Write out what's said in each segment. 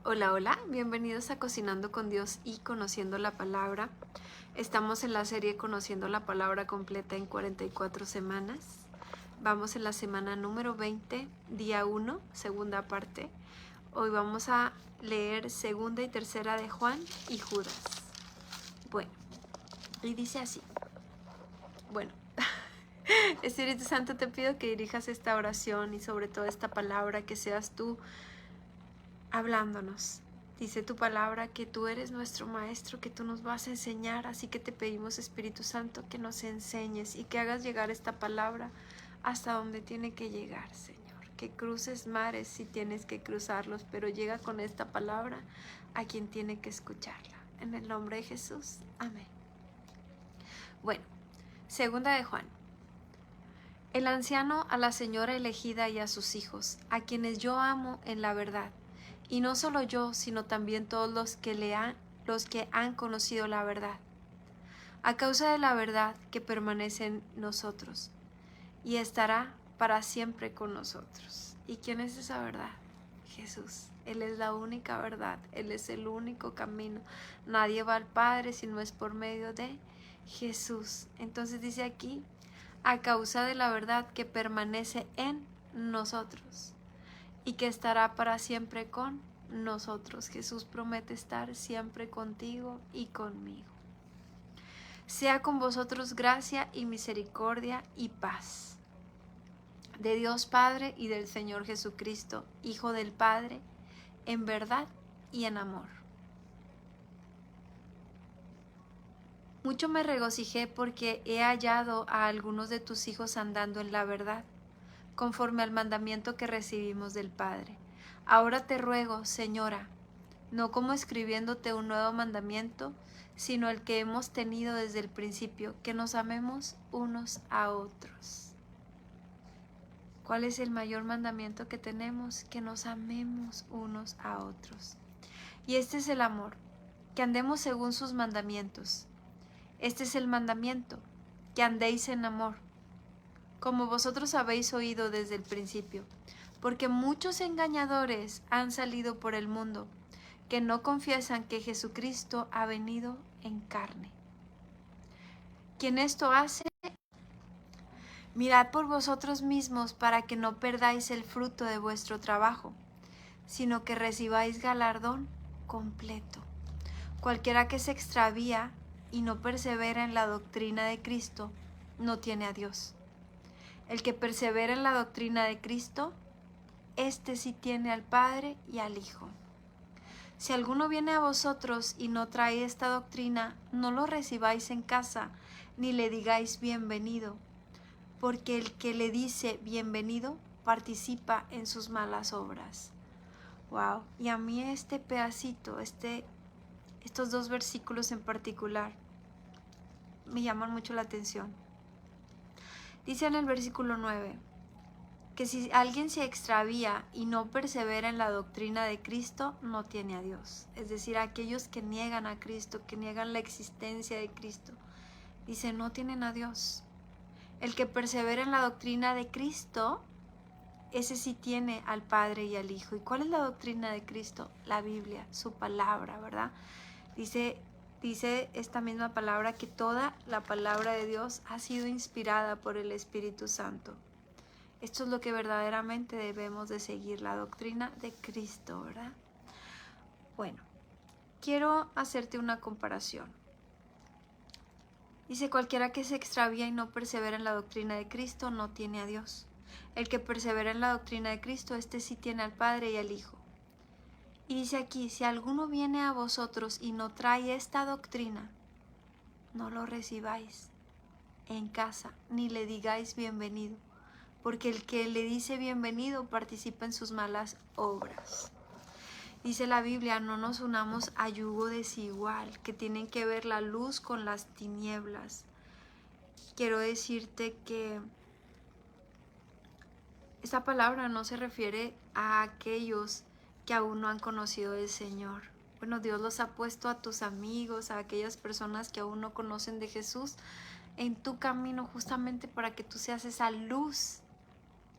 Hola, hola, bienvenidos a Cocinando con Dios y Conociendo la Palabra. Estamos en la serie Conociendo la Palabra completa en 44 semanas. Vamos en la semana número 20, día 1, segunda parte. Hoy vamos a leer segunda y tercera de Juan y Judas. Bueno, y dice así. Bueno, Espíritu Santo, te pido que dirijas esta oración y sobre todo esta palabra, que seas tú hablándonos. Dice tu palabra que tú eres nuestro maestro, que tú nos vas a enseñar, así que te pedimos, Espíritu Santo, que nos enseñes y que hagas llegar esta palabra hasta donde tiene que llegar, Señor. Que cruces mares si tienes que cruzarlos, pero llega con esta palabra a quien tiene que escucharla. En el nombre de Jesús, amén. Bueno, segunda de Juan. El anciano a la señora elegida y a sus hijos, a quienes yo amo en la verdad. Y no solo yo, sino también todos los que han conocido la verdad, a causa de la verdad que permanece en nosotros y estará para siempre con nosotros. ¿Y quién es esa verdad? Jesús. Él es la única verdad, Él es el único camino. Nadie va al Padre si no es por medio de Jesús. Entonces dice aquí, a causa de la verdad que permanece en nosotros y que estará para siempre con nosotros. Jesús promete estar siempre contigo y conmigo. Sea con vosotros gracia y misericordia y paz, de Dios Padre y del Señor Jesucristo, Hijo del Padre, en verdad y en amor. Mucho me regocijé porque he hallado a algunos de tus hijos andando en la verdad, conforme al mandamiento que recibimos del Padre. Ahora te ruego, Señora, no como escribiéndote un nuevo mandamiento, sino el que hemos tenido desde el principio, que nos amemos unos a otros. ¿Cuál es el mayor mandamiento que tenemos? Que nos amemos unos a otros. Y este es el amor, que andemos según sus mandamientos. Este es el mandamiento, que andéis en amor, como vosotros habéis oído desde el principio, porque muchos engañadores han salido por el mundo, que no confiesan que Jesucristo ha venido en carne. Quien esto hace, mirad por vosotros mismos para que no perdáis el fruto de vuestro trabajo, sino que recibáis galardón completo. Cualquiera que se extravía y no persevera en la doctrina de Cristo, no tiene a Dios. El que persevera en la doctrina de Cristo, este sí tiene al Padre y al Hijo. Si alguno viene a vosotros y no trae esta doctrina, no lo recibáis en casa, ni le digáis bienvenido, porque el que le dice bienvenido participa en sus malas obras. Wow, y a mí este pedacito, estos dos versículos en particular, me llaman mucho la atención. Dice en el versículo 9, que si alguien se extravía y no persevera en la doctrina de Cristo, no tiene a Dios. Es decir, aquellos que niegan a Cristo, que niegan la existencia de Cristo, dice, no tienen a Dios. El que persevera en la doctrina de Cristo, ese sí tiene al Padre y al Hijo. ¿Y cuál es la doctrina de Cristo? La Biblia, su palabra, ¿verdad? Dice esta misma palabra que toda la palabra de Dios ha sido inspirada por el Espíritu Santo. Esto es lo que verdaderamente debemos de seguir, la doctrina de Cristo, ¿verdad? Bueno, quiero hacerte una comparación. Dice, cualquiera que se extravía y no persevera en la doctrina de Cristo no tiene a Dios. El que persevera en la doctrina de Cristo, este sí tiene al Padre y al Hijo. Y dice aquí, si alguno viene a vosotros y no trae esta doctrina, no lo recibáis en casa, ni le digáis bienvenido, porque el que le dice bienvenido participa en sus malas obras. Dice la Biblia, no nos unamos a yugo desigual, que tienen que ver la luz con las tinieblas. Quiero decirte que esta palabra no se refiere a aquellos que aún no han conocido al Señor. Bueno, Dios los ha puesto a tus amigos, a aquellas personas que aún no conocen de Jesús, en tu camino justamente para que tú seas esa luz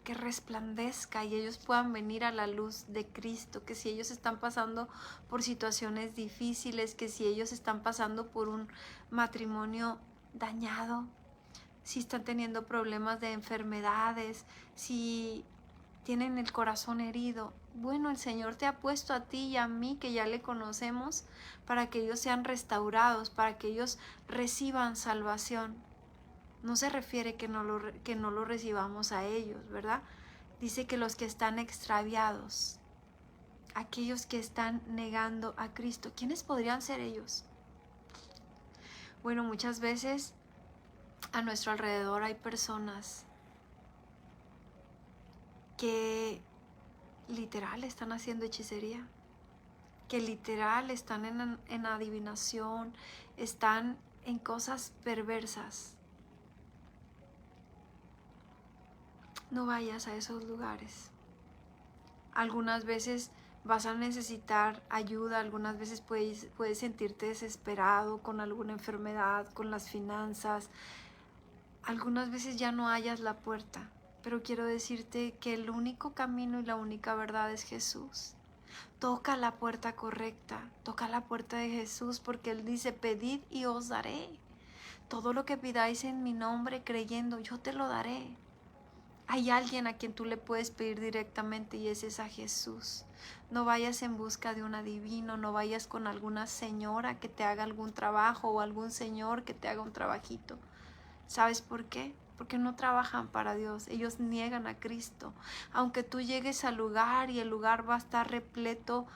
que resplandezca y ellos puedan venir a la luz de Cristo, que si ellos están pasando por situaciones difíciles, que si ellos están pasando por un matrimonio dañado, si están teniendo problemas de enfermedades, si tienen el corazón herido, bueno, el Señor te ha puesto a ti y a mí, que ya le conocemos, para que ellos sean restaurados, para que ellos reciban salvación. No se refiere que no lo recibamos a ellos, ¿verdad? Dice que los que están extraviados, aquellos que están negando a Cristo, ¿quiénes podrían ser ellos? Bueno, muchas veces a nuestro alrededor hay personas que literal están haciendo hechicería, que literal están en adivinación, están en cosas perversas. No vayas a esos lugares. Algunas veces vas a necesitar ayuda, algunas veces puedes sentirte desesperado con alguna enfermedad, con las finanzas. Algunas veces ya no hallas la puerta, pero quiero decirte que el único camino y la única verdad es Jesús. Toca la puerta correcta, toca la puerta de Jesús, porque Él dice: pedid y os daré. Todo lo que pidáis en mi nombre creyendo, yo te lo daré. Hay alguien a quien tú le puedes pedir directamente y ese es a Jesús. No vayas en busca de un adivino, no vayas con alguna señora que te haga algún trabajo o algún señor que te haga un trabajito. ¿Sabes por qué? Porque no trabajan para Dios, ellos niegan a Cristo. Aunque tú llegues al lugar y el lugar va a estar repleto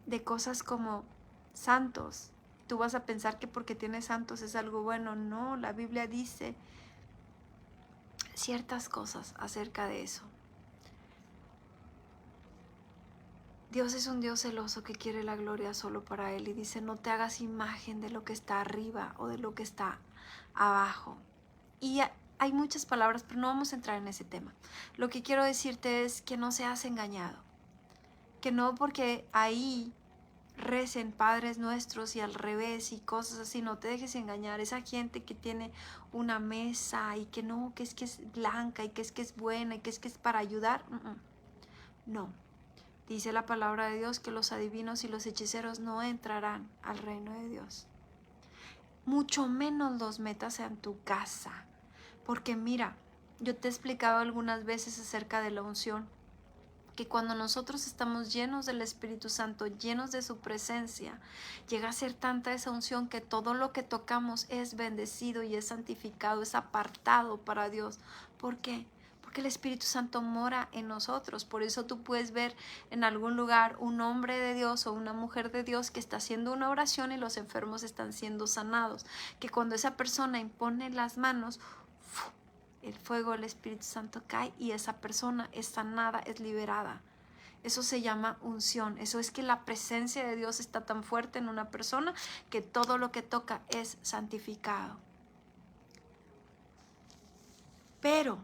de cosas como santos, tú vas a pensar que porque tienes santos es algo bueno. No, la Biblia dice ciertas cosas acerca de eso. Dios es un Dios celoso que quiere la gloria solo para Él y dice: no te hagas imagen de lo que está arriba o de lo que está abajo. Y hay muchas palabras, pero no vamos a entrar en ese tema. Lo que quiero decirte es que no seas engañado, que no porque ahí recen Padres Nuestros y al revés y cosas así, no te dejes engañar. Esa gente que tiene una mesa y que no, que es blanca y que es buena y que es para ayudar, no. Dice la palabra de Dios que los adivinos y los hechiceros no entrarán al reino de Dios. Mucho menos los metas en tu casa. Porque mira, yo te he explicado algunas veces acerca de la unción, que cuando nosotros estamos llenos del Espíritu Santo, llenos de su presencia, llega a ser tanta esa unción que todo lo que tocamos es bendecido y es santificado, es apartado para Dios. ¿Por qué? Porque el Espíritu Santo mora en nosotros. Por eso tú puedes ver en algún lugar un hombre de Dios o una mujer de Dios que está haciendo una oración y los enfermos están siendo sanados. Que cuando esa persona impone las manos, el fuego del Espíritu Santo cae y esa persona es sanada, es liberada. Eso se llama unción. Eso es que la presencia de Dios está tan fuerte en una persona que todo lo que toca es santificado. Pero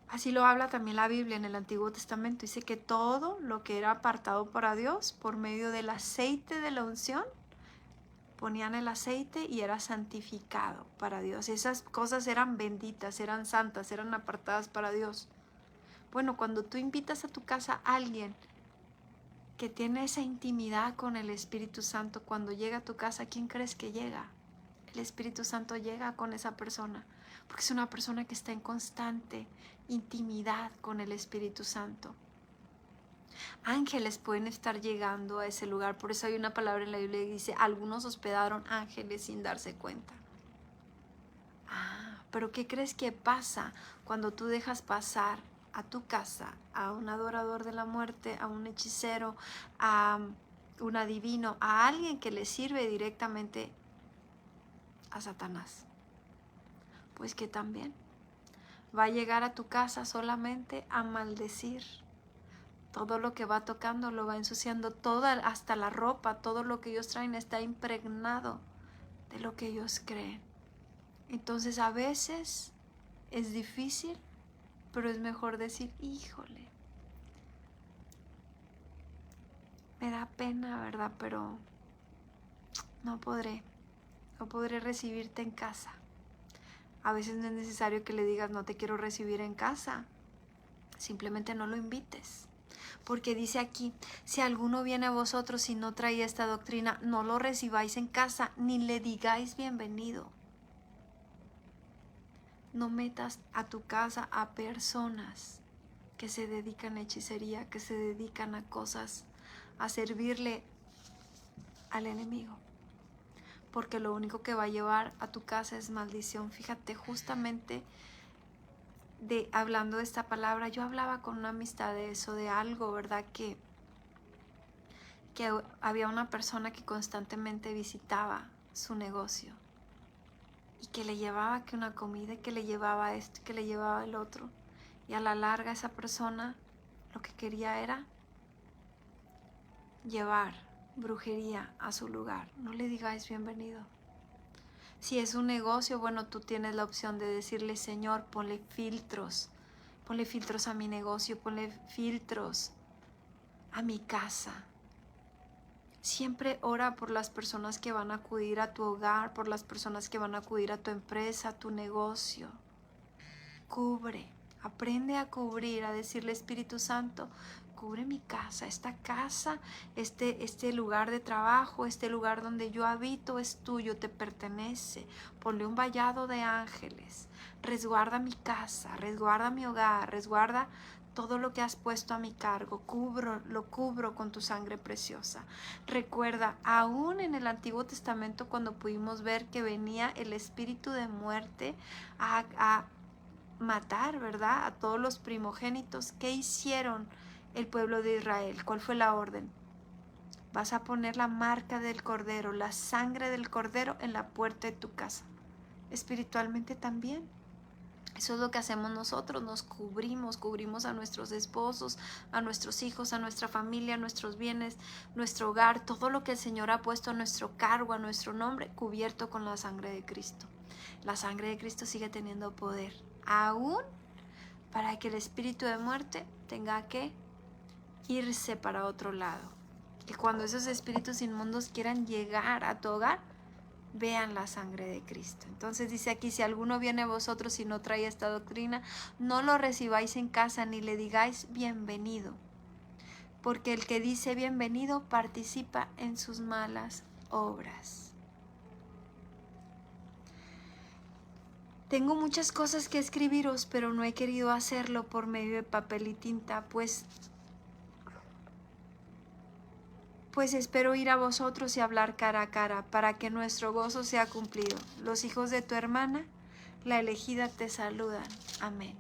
así lo habla también la Biblia en el Antiguo Testamento. Dice que todo lo que era apartado para Dios por medio del aceite de la unción, ponían el aceite y era santificado para Dios. Esas cosas eran benditas, eran santas, eran apartadas para Dios. Bueno, cuando tú invitas a tu casa a alguien que tiene esa intimidad con el Espíritu Santo, cuando llega a tu casa, ¿quién crees que llega? El Espíritu Santo llega con esa persona, porque es una persona que está en constante intimidad con el Espíritu Santo. Ángeles pueden estar llegando a ese lugar, por eso hay una palabra en la Biblia que dice: algunos hospedaron ángeles sin darse cuenta. Pero ¿qué crees que pasa cuando tú dejas pasar a tu casa a un adorador de la muerte, a un hechicero, a un adivino, a alguien que le sirve directamente a Satanás? Pues que también va a llegar a tu casa solamente a maldecir. Todo lo que va tocando lo va ensuciando, hasta la ropa, todo lo que ellos traen está impregnado de lo que ellos creen. Entonces a veces es difícil, pero es mejor decir: híjole, me da pena, ¿verdad? Pero no podré recibirte en casa. A veces no es necesario que le digas: no te quiero recibir en casa. Simplemente no lo invites. Porque dice aquí, si alguno viene a vosotros y no trae esta doctrina, no lo recibáis en casa, ni le digáis bienvenido. No metas a tu casa a personas que se dedican a hechicería, que se dedican a cosas, a servirle al enemigo. Porque lo único que va a llevar a tu casa es maldición. Fíjate, justamente hablando de esta palabra, yo hablaba con una amistad de eso, de algo, ¿verdad? Que había una persona que constantemente visitaba su negocio y que le llevaba que una comida, que le llevaba esto, que le llevaba el otro. Y a la larga esa persona lo que quería era llevar brujería a su lugar. No le digáis bienvenido. Si es un negocio, bueno, tú tienes la opción de decirle, Señor, ponle filtros a mi negocio, ponle filtros a mi casa. Siempre ora por las personas que van a acudir a tu hogar, por las personas que van a acudir a tu empresa, a tu negocio. Cubre, aprende a cubrir, a decirle, Espíritu Santo, cubre mi casa, esta casa, este lugar de trabajo, este lugar donde yo habito es tuyo, te pertenece. Ponle un vallado de ángeles, resguarda mi casa, resguarda mi hogar, resguarda todo lo que has puesto a mi cargo, lo cubro con tu sangre preciosa. Recuerda, aún en el Antiguo Testamento, cuando pudimos ver que venía el espíritu de muerte a matar, ¿verdad?, a todos los primogénitos, ¿qué hicieron el pueblo de Israel? ¿Cuál fue la orden? Vas a poner la marca del cordero, la sangre del cordero en la puerta de tu casa. Espiritualmente también. Eso es lo que hacemos nosotros, nos cubrimos a nuestros esposos, a nuestros hijos, a nuestra familia, a nuestros bienes, nuestro hogar, todo lo que el Señor ha puesto a nuestro cargo, a nuestro nombre, cubierto con la sangre de Cristo. La sangre de Cristo sigue teniendo poder, aún para que el espíritu de muerte tenga que irse para otro lado. Y cuando esos espíritus inmundos quieran llegar a tu hogar, vean la sangre de Cristo. Entonces dice aquí, si alguno viene a vosotros y no trae esta doctrina, no lo recibáis en casa ni le digáis bienvenido, porque el que dice bienvenido participa en sus malas obras. Tengo muchas cosas que escribiros, pero no he querido hacerlo por medio de papel y tinta, pues espero ir a vosotros y hablar cara a cara, para que nuestro gozo sea cumplido. Los hijos de tu hermana, la elegida, te saludan. Amén.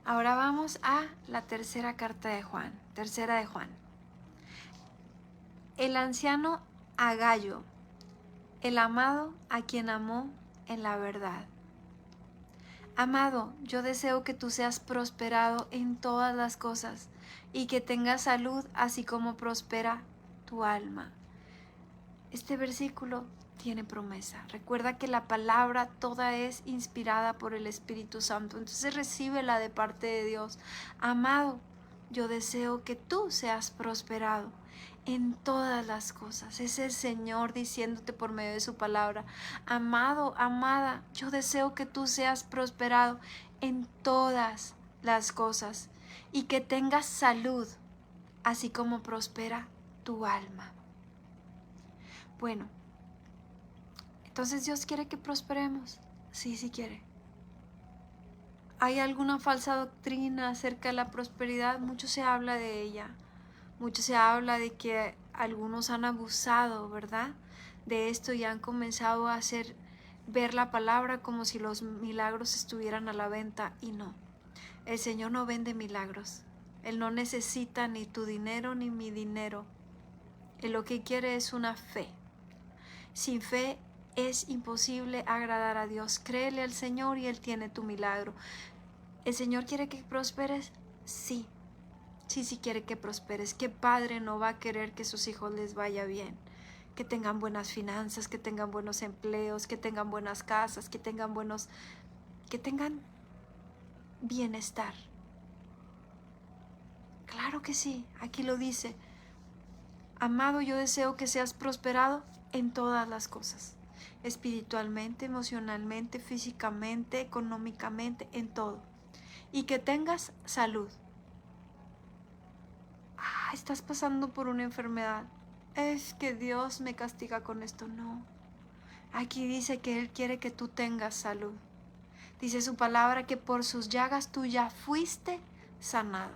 Ahora vamos a la tercera carta de Juan. Tercera de Juan. El anciano a Gayo, el amado a quien amó en la verdad. Amado, yo deseo que tú seas prosperado en todas las cosas y que tengas salud así como prospera tu alma. Este versículo tiene promesa. Recuerda que la palabra toda es inspirada por el Espíritu Santo. Entonces recíbela de parte de Dios. Amado, yo deseo que tú seas prosperado en todas las cosas. Es el Señor diciéndote por medio de su palabra. Amado, amada, yo deseo que tú seas prosperado en todas las cosas y que tengas salud, así como prospera tu alma. Bueno, entonces Dios quiere que prosperemos. Sí, sí quiere. ¿Hay alguna falsa doctrina acerca de la prosperidad? Mucho se habla de ella. Mucho se habla de que algunos han abusado, ¿verdad?, de esto y han comenzado a hacer ver la palabra como si los milagros estuvieran a la venta, y no. El Señor no vende milagros. Él no necesita ni tu dinero ni mi dinero. Él lo que quiere es una fe. Sin fe es imposible agradar a Dios. Créele al Señor y Él tiene tu milagro. ¿El Señor quiere que prosperes? Sí. Sí quiere que prosperes. ¿Qué padre no va a querer que sus hijos les vaya bien? Que tengan buenas finanzas, que tengan buenos empleos, que tengan buenas casas, que tengan bienestar. Claro que sí, aquí lo dice. Amado, yo deseo que seas prosperado en todas las cosas. Espiritualmente, emocionalmente, físicamente, económicamente, en todo. y que tengas salud. Estás pasando por una enfermedad. Es que Dios me castiga con esto. No. Aquí dice que Él quiere que tú tengas salud. Dice su palabra que por sus llagas tú ya fuiste sanado.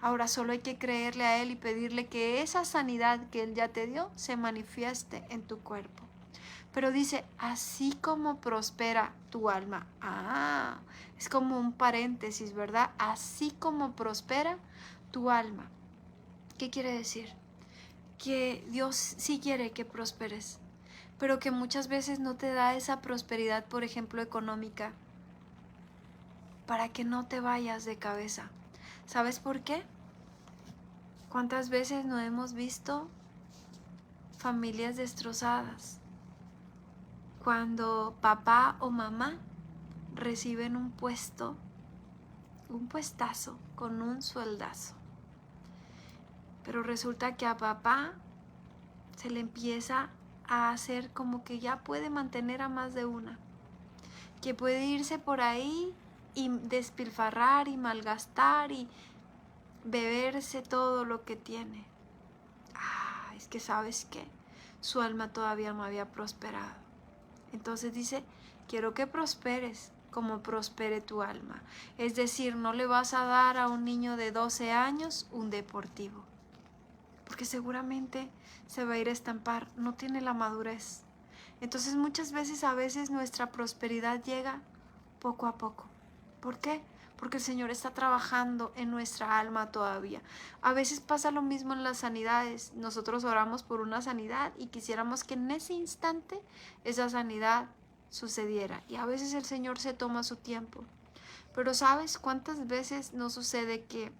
Ahora solo hay que creerle a Él y pedirle que esa sanidad que Él ya te dio se manifieste en tu cuerpo. Pero dice, así como prospera tu alma. Es como un paréntesis, ¿verdad? Así como prospera tu alma. ¿Qué quiere decir? Que Dios sí quiere que prosperes, pero que muchas veces no te da esa prosperidad, por ejemplo, económica, para que no te vayas de cabeza. ¿Sabes por qué? ¿Cuántas veces no hemos visto familias destrozadas? Cuando papá o mamá reciben un puestazo con un sueldazo. Pero resulta que a papá se le empieza a hacer como que ya puede mantener a más de una. Que puede irse por ahí y despilfarrar y malgastar y beberse todo lo que tiene. Es que ¿sabes qué? Su alma todavía no había prosperado. Entonces dice, quiero que prosperes como prospere tu alma. Es decir, no le vas a dar a un niño de 12 años un deportivo, porque seguramente se va a ir a estampar, no tiene la madurez. Entonces muchas veces, a veces nuestra prosperidad llega poco a poco. ¿Por qué? Porque el Señor está trabajando en nuestra alma todavía. A veces pasa lo mismo en las sanidades. Nosotros oramos por una sanidad y quisiéramos que en ese instante esa sanidad sucediera. Y a veces el Señor se toma su tiempo. Pero ¿sabes cuántas veces nos sucede que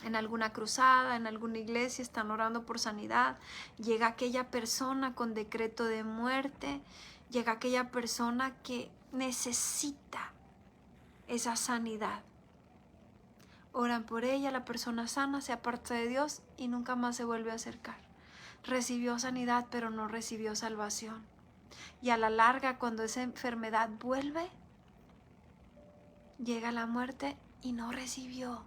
en alguna cruzada, en alguna iglesia están orando por sanidad, llega aquella persona con decreto de muerte, llega aquella persona que necesita esa sanidad? Oran por ella, la persona sana se aparta de Dios y nunca más se vuelve a acercar. Recibió sanidad, pero no recibió salvación. Y a la larga, cuando esa enfermedad vuelve, llega la muerte y no recibió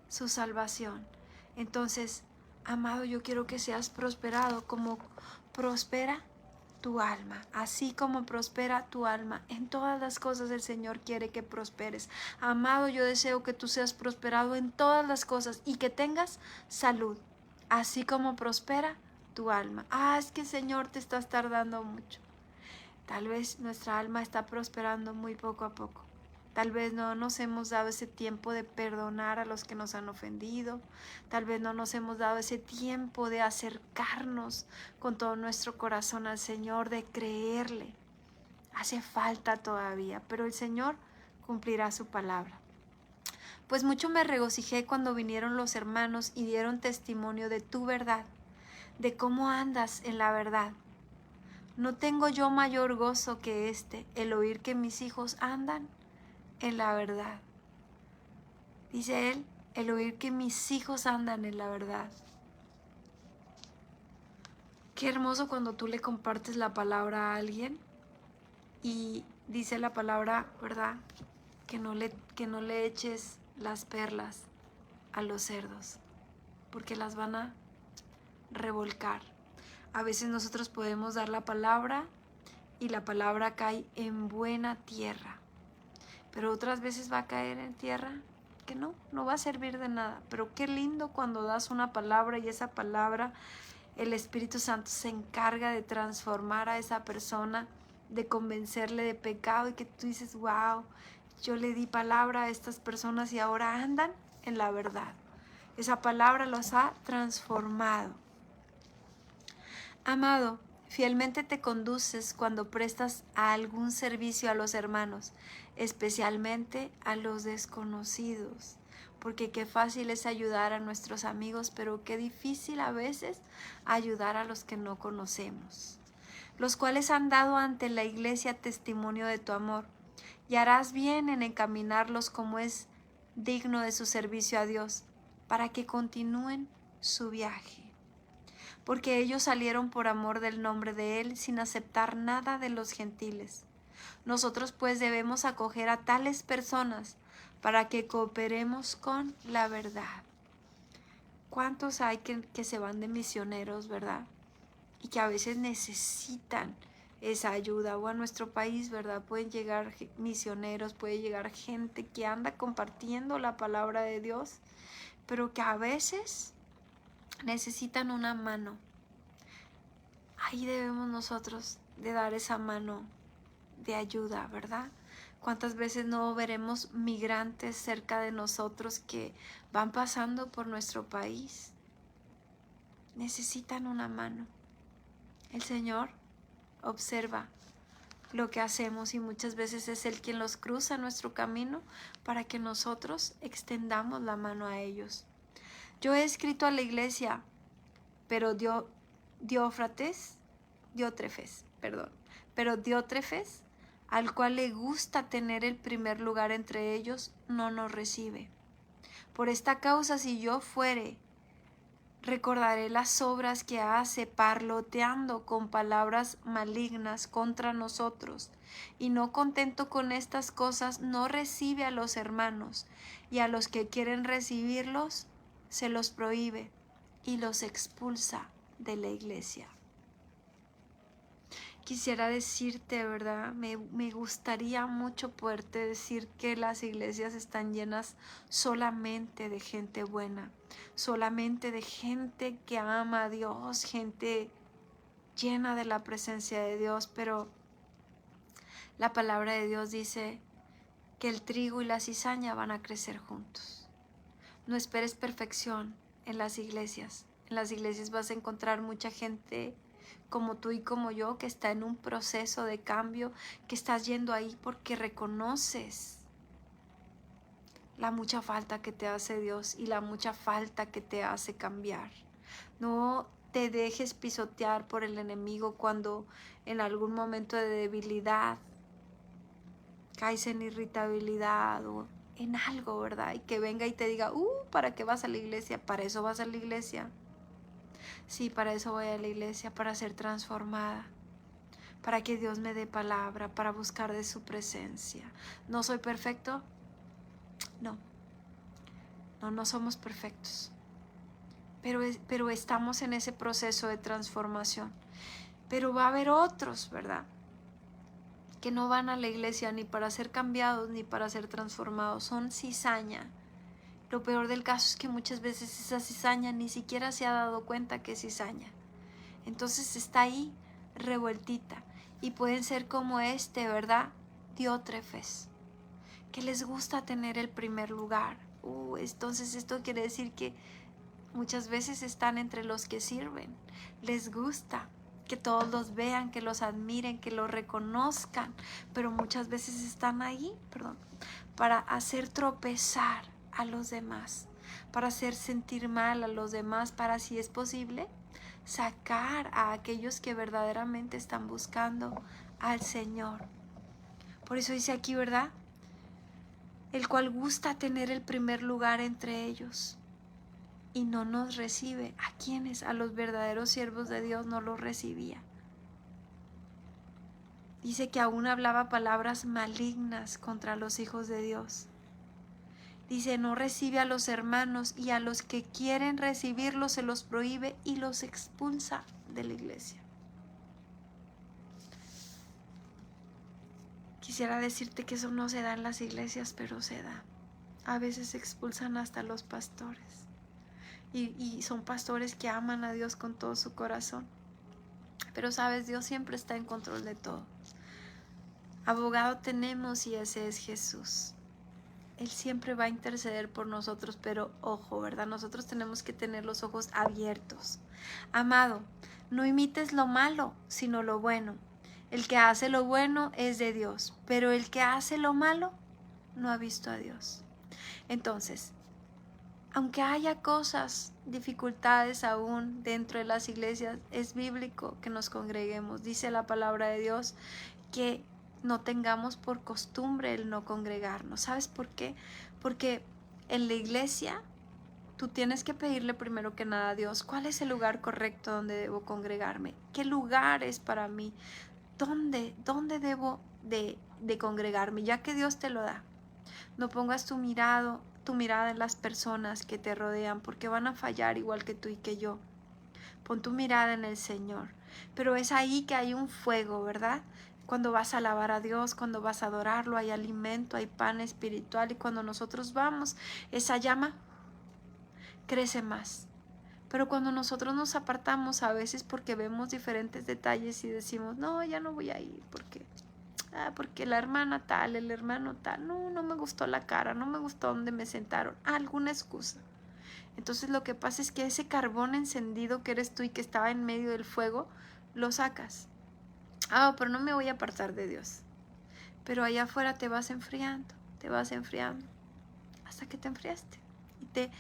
su salvación. Entonces, amado, yo quiero que seas prosperado como prospera tu alma, así como prospera tu alma. En todas las cosas el Señor quiere que prosperes. Amado, yo deseo que tú seas prosperado en todas las cosas y que tengas salud, así como prospera tu alma. Es que Señor, te estás tardando mucho. Tal vez nuestra alma está prosperando muy poco a poco. Tal vez no nos hemos dado ese tiempo de perdonar a los que nos han ofendido. Tal vez no nos hemos dado ese tiempo de acercarnos con todo nuestro corazón al Señor, de creerle. Hace falta todavía, pero el Señor cumplirá su palabra. Pues mucho me regocijé cuando vinieron los hermanos y dieron testimonio de tu verdad, de cómo andas en la verdad. No tengo yo mayor gozo que el oír que mis hijos andan en la verdad. Dice él, el oír que mis hijos andan en la verdad. Qué hermoso cuando tú le compartes la palabra a alguien y dice la palabra, ¿verdad? Que no le eches las perlas a los cerdos, porque las van a revolcar. A veces nosotros podemos dar la palabra y la palabra cae en buena tierra, pero otras veces va a caer en tierra que no va a servir de nada. Pero qué lindo cuando das una palabra y esa palabra, el Espíritu Santo se encarga de transformar a esa persona, de convencerle de pecado y que tú dices, wow, yo le di palabra a estas personas y ahora andan en la verdad. Esa palabra los ha transformado. Amado, fielmente te conduces cuando prestas algún servicio a los hermanos, especialmente a los desconocidos, porque qué fácil es ayudar a nuestros amigos, pero qué difícil a veces ayudar a los que no conocemos, los cuales han dado ante la iglesia testimonio de tu amor, y harás bien en encaminarlos como es digno de su servicio a Dios, para que continúen su viaje. Porque ellos salieron por amor del nombre de Él sin aceptar nada de los gentiles. Nosotros pues debemos acoger a tales personas para que cooperemos con la verdad. ¿Cuántos hay que se van de misioneros, verdad? Y que a veces necesitan esa ayuda, o a nuestro país, ¿verdad? Pueden llegar misioneros, puede llegar gente que anda compartiendo la palabra de Dios, pero que a veces necesitan una mano. Ahí debemos nosotros de dar esa mano de ayuda, ¿verdad? ¿Cuántas veces no veremos migrantes cerca de nosotros que van pasando por nuestro país? Necesitan una mano. El Señor observa lo que hacemos y muchas veces es Él quien los cruza nuestro camino para que nosotros extendamos la mano a ellos. Yo he escrito a la iglesia, pero Diótrefes, al cual le gusta tener el primer lugar entre ellos, no nos recibe. Por esta causa, si yo fuere, recordaré las obras que hace parloteando con palabras malignas contra nosotros, y no contento con estas cosas, no recibe a los hermanos, y a los que quieren recibirlos, se los prohíbe y los expulsa de la iglesia. Quisiera decirte, ¿verdad? Me gustaría mucho poderte decir que las iglesias están llenas solamente de gente buena, solamente de gente que ama a Dios, gente llena de la presencia de Dios, pero la palabra de Dios dice que el trigo y la cizaña van a crecer juntos. No esperes perfección en las iglesias. En las iglesias vas a encontrar mucha gente como tú y como yo, que está en un proceso de cambio, que estás yendo ahí porque reconoces la mucha falta que te hace Dios y la mucha falta que te hace cambiar. No te dejes pisotear por el enemigo cuando en algún momento de debilidad caes en irritabilidad o en algo, ¿verdad? Y que venga y te diga, ¿para qué vas a la iglesia? ¿Para eso vas a la iglesia? Sí, para eso voy a la iglesia, para ser transformada, para que Dios me dé palabra, para buscar de su presencia. ¿No soy perfecto? No, no somos perfectos, pero estamos en ese proceso de transformación. Pero va a haber otros, ¿verdad?, que no van a la iglesia ni para ser cambiados ni para ser transformados, son cizaña. Lo peor del caso es que muchas veces esa cizaña ni siquiera se ha dado cuenta que es cizaña. Entonces está ahí revueltita. Y pueden ser como ¿verdad? Diótrefes, que les gusta tener el primer lugar. Entonces esto quiere decir que muchas veces están entre los que sirven. Les gusta que todos los vean, que los admiren, que los reconozcan. Pero muchas veces están ahí, para hacer tropezar a los demás, para hacer sentir mal a los demás, para, si es posible, sacar a aquellos que verdaderamente están buscando al Señor. Por eso dice aquí, ¿verdad? El cual gusta tener el primer lugar entre ellos y no nos recibe. ¿A quiénes? A los verdaderos siervos de Dios no los recibía. Dice que aún hablaba palabras malignas contra los hijos de Dios. Dice, no recibe a los hermanos, y a los que quieren recibirlos se los prohíbe y los expulsa de la iglesia. Quisiera decirte que eso no se da en las iglesias, pero se da. A veces expulsan hasta los pastores. Y son pastores que aman a Dios con todo su corazón. Pero sabes, Dios siempre está en control de todo. Abogado tenemos y ese es Jesús. Él siempre va a interceder por nosotros, pero ojo, ¿verdad? Nosotros tenemos que tener los ojos abiertos. Amado, no imites lo malo, sino lo bueno. El que hace lo bueno es de Dios, pero el que hace lo malo no ha visto a Dios. Entonces, aunque haya cosas, dificultades aún dentro de las iglesias, es bíblico que nos congreguemos. Dice la palabra de Dios que no tengamos por costumbre el no congregarnos. ¿Sabes por qué? Porque en la iglesia tú tienes que pedirle primero que nada a Dios, ¿cuál es el lugar correcto donde debo congregarme? ¿Qué lugar es para mí? ¿Dónde debo de congregarme? Ya que Dios te lo da. No pongas tu mirada en las personas que te rodean, porque van a fallar igual que tú y que yo. Pon tu mirada en el Señor. Pero es ahí que hay un fuego, ¿verdad? Cuando vas a alabar a Dios, cuando vas a adorarlo, hay alimento, hay pan espiritual, y cuando nosotros vamos, esa llama crece más. Pero cuando nosotros nos apartamos, a veces porque vemos diferentes detalles y decimos, no, ya no voy a ir, porque la hermana tal, el hermano tal, no me gustó la cara, no me gustó donde me sentaron, alguna excusa. Entonces lo que pasa es que ese carbón encendido que eres tú y que estaba en medio del fuego, lo sacas. Pero no me voy a apartar de Dios. Pero allá afuera te vas enfriando, hasta que te enfriaste y te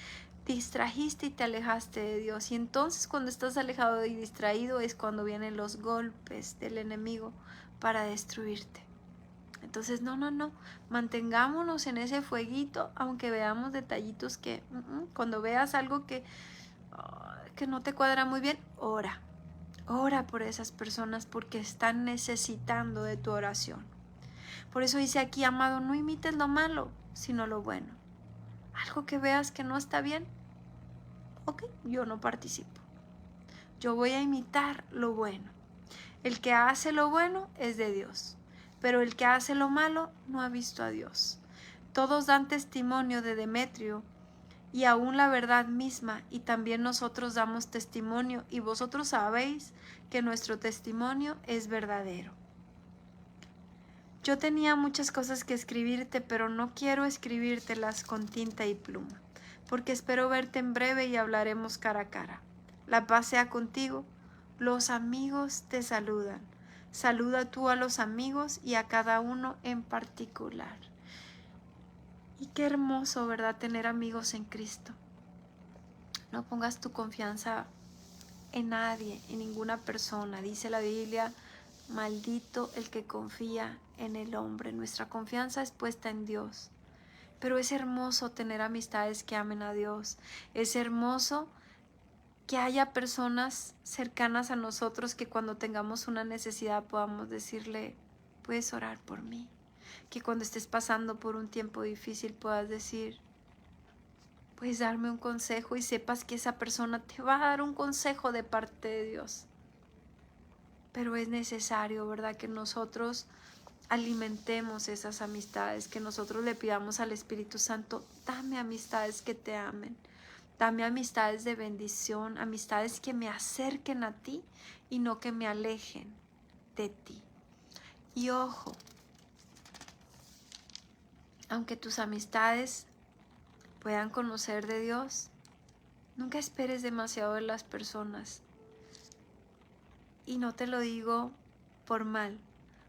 distrajiste y te alejaste de Dios. Y entonces cuando estás alejado y distraído es cuando vienen los golpes del enemigo para destruirte. Entonces no, mantengámonos en ese fueguito, aunque veamos detallitos que cuando veas algo que no te cuadra muy bien, ora por esas personas porque están necesitando de tu oración. Por eso dice aquí, amado, no imites lo malo, sino lo bueno. Algo que veas que no está bien, ok, yo no participo. Yo voy a imitar lo bueno. El que hace lo bueno es de Dios, pero el que hace lo malo no ha visto a Dios. Todos dan testimonio de Demetrio y aún la verdad misma, y también nosotros damos testimonio, y vosotros sabéis que nuestro testimonio es verdadero. Yo tenía muchas cosas que escribirte, pero no quiero escribírtelas con tinta y pluma, porque espero verte en breve y hablaremos cara a cara. La paz sea contigo. Los amigos te saludan. Saluda tú a los amigos y a cada uno en particular. Y qué hermoso, ¿verdad?, tener amigos en Cristo. No pongas tu confianza en nadie, en ninguna persona. Dice la Biblia, maldito el que confía en el hombre. Nuestra confianza es puesta en Dios. Pero es hermoso tener amistades que amen a Dios. Es hermoso que haya personas cercanas a nosotros que cuando tengamos una necesidad podamos decirle, puedes orar por mí. Que cuando estés pasando por un tiempo difícil puedas decir, puedes darme un consejo, y sepas que esa persona te va a dar un consejo de parte de Dios. Pero es necesario, ¿verdad?, que nosotros alimentemos esas amistades, que nosotros le pidamos al Espíritu Santo, dame amistades que te amen, dame amistades de bendición, amistades que me acerquen a ti y no que me alejen de ti. Y ojo, aunque tus amistades puedan conocer de Dios, nunca esperes demasiado de las personas. Y no te lo digo por mal,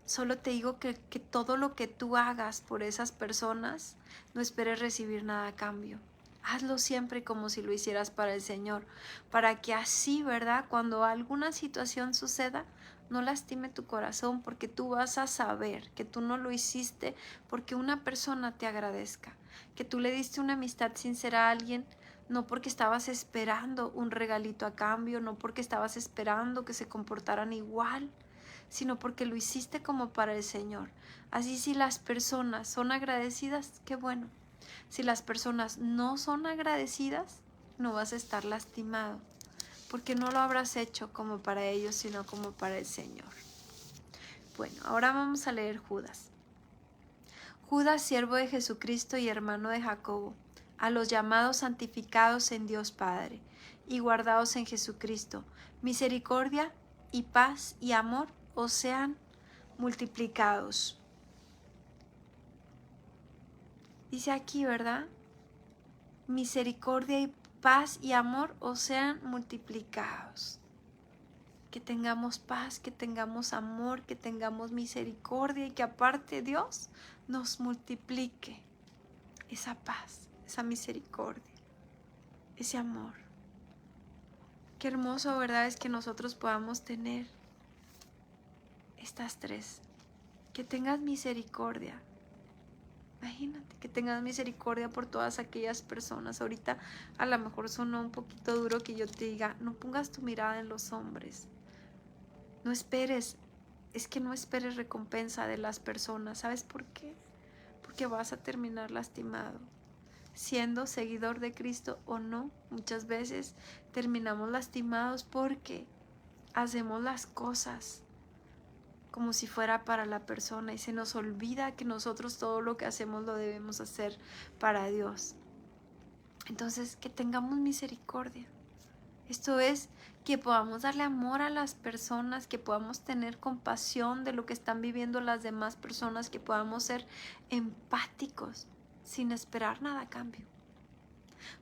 solo te digo que todo lo que tú hagas por esas personas, no esperes recibir nada a cambio. Hazlo siempre como si lo hicieras para el Señor, para que así, ¿verdad?, cuando alguna situación suceda, no lastime tu corazón, porque tú vas a saber que tú no lo hiciste porque una persona te agradezca, que tú le diste una amistad sincera a alguien, no porque estabas esperando un regalito a cambio, no porque estabas esperando que se comportaran igual, sino porque lo hiciste como para el Señor. Así, si las personas son agradecidas, qué bueno. Si las personas no son agradecidas, no vas a estar lastimado, porque no lo habrás hecho como para ellos, sino como para el Señor. Bueno, ahora vamos a leer Judas. Judas, siervo de Jesucristo y hermano de Jacobo, a los llamados santificados en Dios Padre y guardados en Jesucristo, misericordia y paz y amor os sean multiplicados. Dice aquí, ¿verdad? Misericordia y paz y amor os sean multiplicados. Que tengamos paz, que tengamos amor, que tengamos misericordia, y que aparte Dios nos multiplique esa paz, esa misericordia, ese amor. Qué hermoso, ¿verdad?, es que nosotros podamos tener estas tres. Que tengas misericordia. Imagínate, que tengas misericordia por todas aquellas personas. Ahorita a lo mejor sonó un poquito duro que yo te diga, no pongas tu mirada en los hombres. No esperes, es que no esperes recompensa de las personas. ¿Sabes por qué? porque vas a terminar lastimado. Siendo seguidor de Cristo o no, muchas veces terminamos lastimados porque hacemos las cosas como si fuera para la persona y se nos olvida que nosotros todo lo que hacemos lo debemos hacer para Dios. Entonces, que tengamos misericordia. Esto es, que podamos darle amor a las personas, que podamos tener compasión de lo que están viviendo las demás personas, que podamos ser empáticos sin esperar nada a cambio.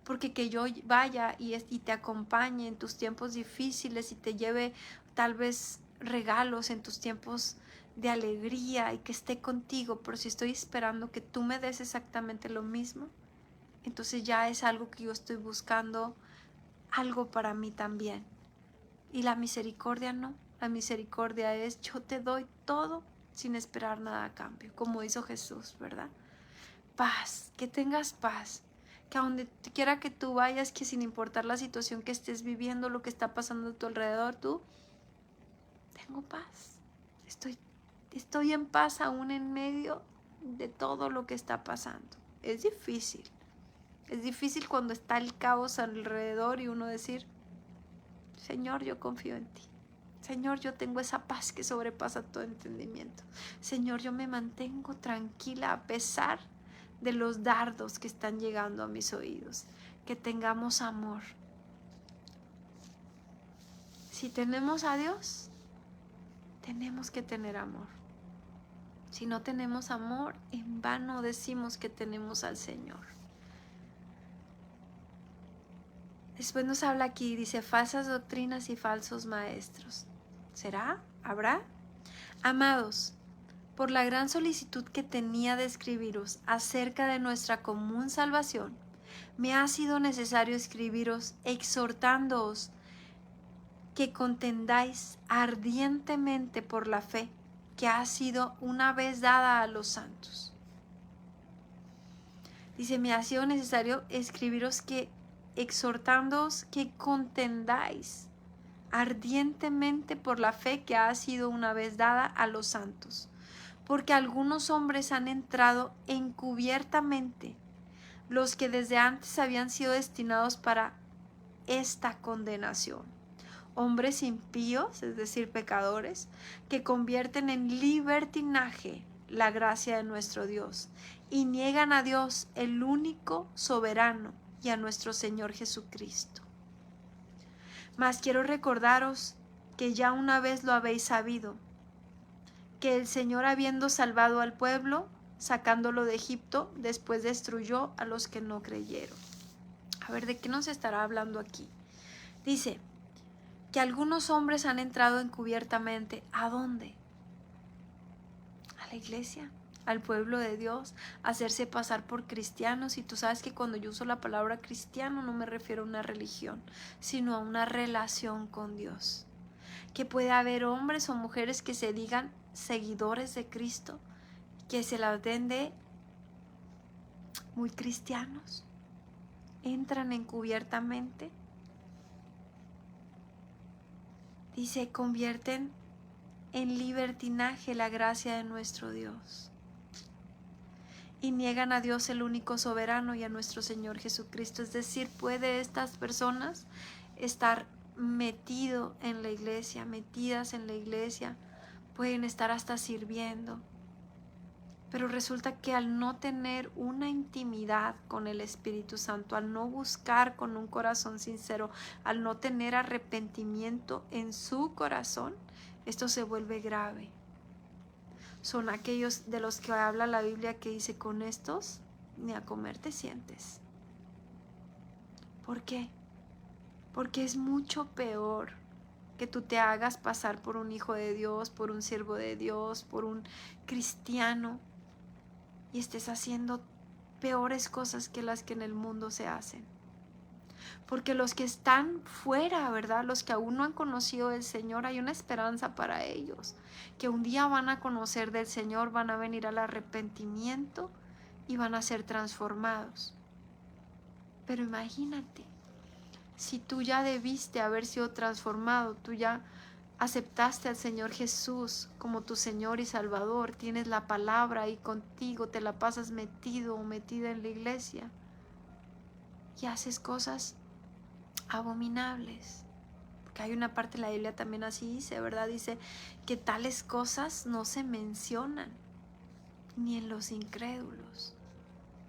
Porque que yo vaya y te acompañe en tus tiempos difíciles y te lleve tal vez regalos en tus tiempos de alegría y que esté contigo, pero si estoy esperando que tú me des exactamente lo mismo, entonces ya es algo que yo estoy buscando, algo para mí también. Y la misericordia no, la misericordia es yo te doy todo sin esperar nada a cambio, como hizo Jesús, ¿verdad? Paz, que tengas paz, que a donde quiera que tú vayas, que sin importar la situación que estés viviendo, lo que está pasando a tu alrededor, tú, tengo paz, estoy en paz aún en medio de todo lo que está pasando. Es difícil cuando está el caos alrededor y uno decir, Señor, yo confío en ti. Señor, yo tengo esa paz que sobrepasa todo entendimiento. Señor, yo me mantengo tranquila a pesar de los dardos que están llegando a mis oídos. Que tengamos amor. Si tenemos a Dios, tenemos que tener amor. Si no tenemos amor, en vano decimos que tenemos al Señor. Después nos habla aquí, dice, falsas doctrinas y falsos maestros. ¿Será? ¿Habrá? Amados, por la gran solicitud que tenía de escribiros acerca de nuestra común salvación, me ha sido necesario escribiros exhortándoos que contendáis ardientemente por la fe que ha sido una vez dada a los santos. Dice, me ha sido necesario escribiros que exhortándoos que contendáis ardientemente por la fe que ha sido una vez dada a los santos, porque algunos hombres han entrado encubiertamente, los que desde antes habían sido destinados para esta condenación, hombres impíos, es decir, pecadores, que convierten en libertinaje la gracia de nuestro Dios y niegan a Dios, el único soberano, y a nuestro Señor Jesucristo. Mas quiero recordaros que ya una vez lo habéis sabido, que el Señor, habiendo salvado al pueblo, sacándolo de Egipto, después destruyó a los que no creyeron. A ver, ¿de qué nos estará hablando aquí? Dice que algunos hombres han entrado encubiertamente. ¿A dónde? A la iglesia, al pueblo de Dios, a hacerse pasar por cristianos. Y tú sabes que cuando yo uso la palabra cristiano no me refiero a una religión, sino a una relación con Dios. Que puede haber hombres o mujeres que se digan seguidores de Cristo, que se las den de muy cristianos, entran encubiertamente. Dice, convierten en libertinaje la gracia de nuestro Dios y niegan a Dios, el único soberano, y a nuestro Señor Jesucristo. Es decir, puede estas personas estar metidas en la iglesia, pueden estar hasta sirviendo, pero resulta que al no tener una intimidad con el Espíritu Santo, al no buscar con un corazón sincero, al no tener arrepentimiento en su corazón, esto se vuelve grave. Son aquellos de los que habla la Biblia que dice, con estos ni a comer te sientes. ¿Por qué? Porque es mucho peor que tú te hagas pasar por un hijo de Dios, por un siervo de Dios, por un cristiano, y estés haciendo peores cosas que las que en el mundo se hacen. Porque los que están fuera, ¿verdad? Los que aún no han conocido del Señor, hay una esperanza para ellos, que un día van a conocer del Señor, van a venir al arrepentimiento y van a ser transformados. Pero imagínate, si tú ya debiste haber sido transformado, tú ya aceptaste al Señor Jesús como tu Señor y Salvador, tienes la palabra ahí contigo, te la pasas metido o metida en la iglesia y haces cosas abominables. Porque hay una parte de la Biblia también así dice, ¿verdad? Dice que tales cosas no se mencionan ni en los incrédulos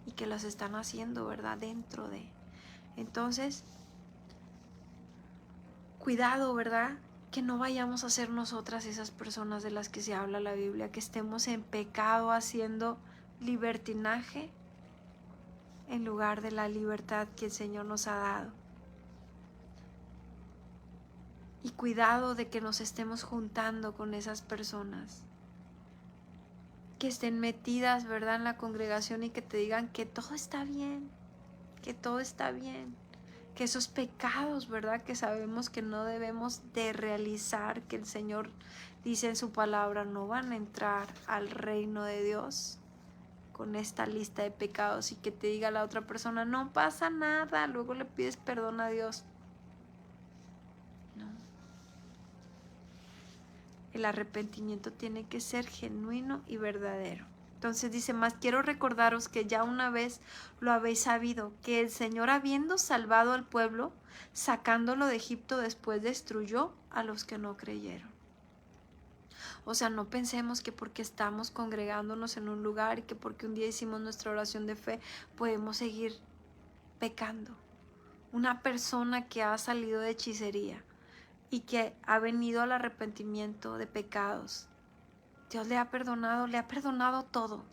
y que las están haciendo, ¿verdad? Dentro de. Entonces, cuidado, ¿verdad? Que no vayamos a ser nosotras esas personas de las que se habla la Biblia, que estemos en pecado haciendo libertinaje en lugar de la libertad que el Señor nos ha dado. Y cuidado de que nos estemos juntando con esas personas que estén metidas, ¿verdad?, en la congregación y que te digan que todo está bien, que todo está bien, que esos pecados, ¿verdad?, que sabemos que no debemos de realizar, que el Señor dice en su palabra, no van a entrar al reino de Dios con esta lista de pecados, y que te diga la otra persona, no pasa nada, luego le pides perdón a Dios. No. El arrepentimiento tiene que ser genuino y verdadero. Entonces dice, más quiero recordaros que ya una vez lo habéis sabido, que el Señor, habiendo salvado al pueblo, sacándolo de Egipto, después destruyó a los que no creyeron. O sea, no pensemos que porque estamos congregándonos en un lugar y que porque un día hicimos nuestra oración de fe, podemos seguir pecando. Una persona que ha salido de hechicería y que ha venido al arrepentimiento de pecados, Dios le ha perdonado todo.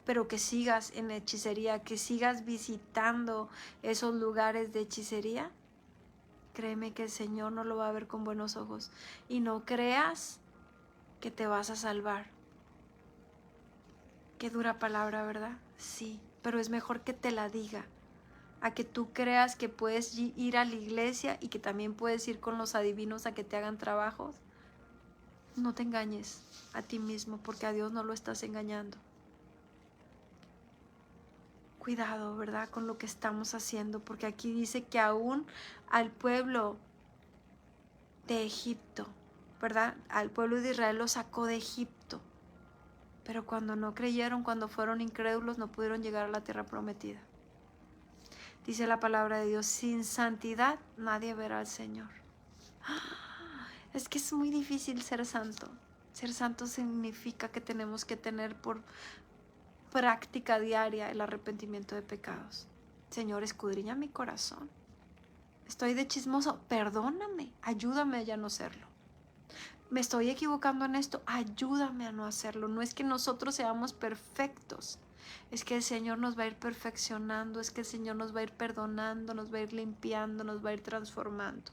Pero que sigas en hechicería, que sigas visitando esos lugares de hechicería, créeme que el Señor no lo va a ver con buenos ojos. Y no creas que te vas a salvar. Qué dura palabra, ¿verdad? Sí, pero es mejor que te la diga, a que tú creas que puedes ir a la iglesia y que también puedes ir con los adivinos a que te hagan trabajos. No te engañes a ti mismo, porque a Dios no lo estás engañando. Cuidado, ¿verdad?, con lo que estamos haciendo, porque aquí dice que aún al pueblo de Egipto, ¿verdad?, al pueblo de Israel lo sacó de Egipto, pero cuando no creyeron, cuando fueron incrédulos, no pudieron llegar a la tierra prometida. Dice la palabra de Dios, sin santidad nadie verá al Señor. Es que es muy difícil ser santo. Ser santo significa que tenemos que tener por práctica diaria el arrepentimiento de pecados. Señor, escudriña mi corazón. Estoy de chismoso, perdóname, ayúdame a ya no serlo. Me estoy equivocando en esto, ayúdame a no hacerlo. No es que nosotros seamos perfectos, es que el Señor nos va a ir perfeccionando, es que el Señor nos va a ir perdonando, nos va a ir limpiando, nos va a ir transformando.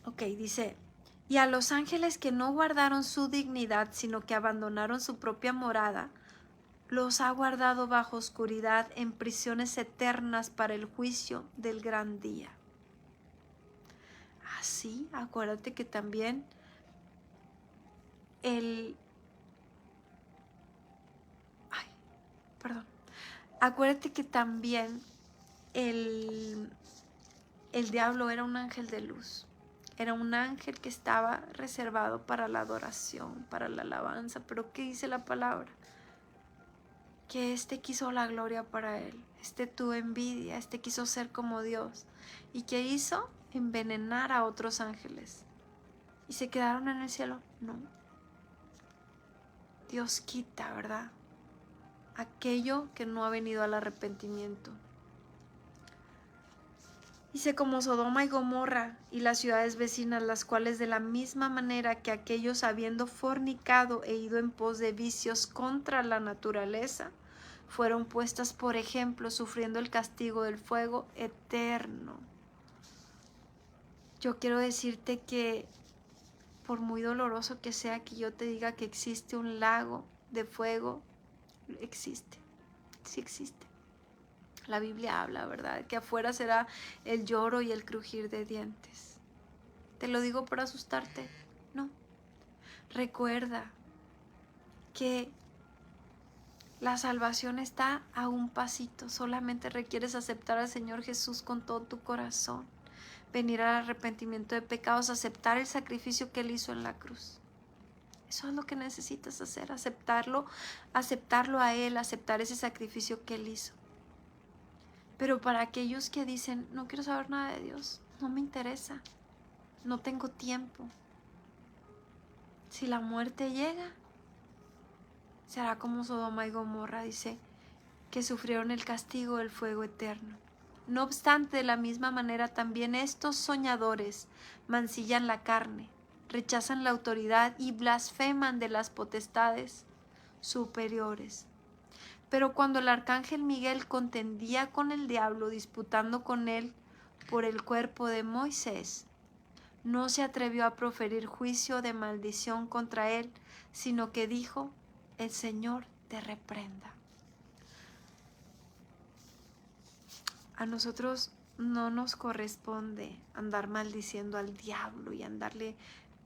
Ok, dice, y a los ángeles que no guardaron su dignidad, sino que abandonaron su propia morada, los ha guardado bajo oscuridad en prisiones eternas para el juicio del gran día. Así, acuérdate que también acuérdate que también el diablo era un ángel de luz. Era un ángel que estaba reservado para la adoración, para la alabanza. Pero ¿qué dice la palabra? Que quiso la gloria para él. Tuvo envidia, quiso ser como Dios. ¿Y qué hizo? Envenenar a otros ángeles. ¿Y se quedaron en el cielo? No. Dios quita, ¿verdad?, aquello que no ha venido al arrepentimiento. Dice, como Sodoma y Gomorra y las ciudades vecinas, las cuales de la misma manera que aquellos, habiendo fornicado e ido en pos de vicios contra la naturaleza, fueron puestas por ejemplo, sufriendo el castigo del fuego eterno. Yo quiero decirte que por muy doloroso que sea que yo te diga que existe un lago de fuego, existe, sí existe. La Biblia habla, ¿verdad?, que afuera será el lloro y el crujir de dientes. ¿Te lo digo por asustarte? No. Recuerda que la salvación está a un pasito. Solamente requieres aceptar al Señor Jesús con todo tu corazón. venir al arrepentimiento de pecados, aceptar el sacrificio que Él hizo en la cruz. Eso es lo que necesitas hacer, aceptarlo a Él, aceptar ese sacrificio que Él hizo. Pero para aquellos que dicen, no quiero saber nada de Dios, no me interesa, no tengo tiempo. Si la muerte llega, será como Sodoma y Gomorra, dice, que sufrieron el castigo del fuego eterno. No obstante, de la misma manera también estos soñadores mancillan la carne, rechazan la autoridad y blasfeman de las potestades superiores. Pero cuando el arcángel Miguel contendía con el diablo, disputando con él por el cuerpo de Moisés, no se atrevió a proferir juicio de maldición contra él, sino que dijo, el Señor te reprenda. A nosotros no nos corresponde andar maldiciendo al diablo y andarle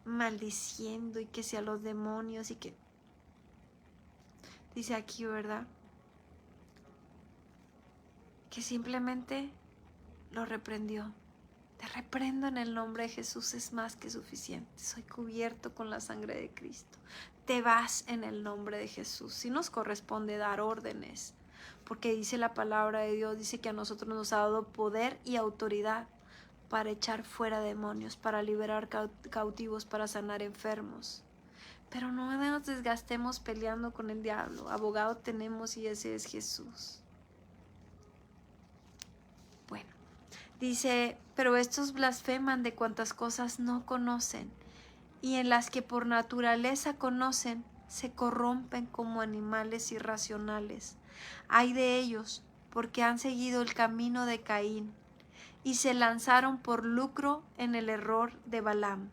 maldiciendo y que sea los demonios y que... Dice aquí, ¿verdad? Que simplemente lo reprendió. Te reprendo en el nombre de Jesús, es más que suficiente. Soy cubierto con la sangre de Cristo. Te vas en el nombre de Jesús. Sí nos corresponde dar órdenes, porque dice la palabra de Dios, dice que a nosotros nos ha dado poder y autoridad para echar fuera demonios, para liberar cautivos, para sanar enfermos. Pero no nos desgastemos peleando con el diablo. Abogado tenemos y ese es Jesús. Bueno, dice, pero estos blasfeman de cuantas cosas no conocen, y en las que por naturaleza conocen, se corrompen como animales irracionales. Ay de ellos, porque han seguido el camino de Caín, y se lanzaron por lucro en el error de Balaam,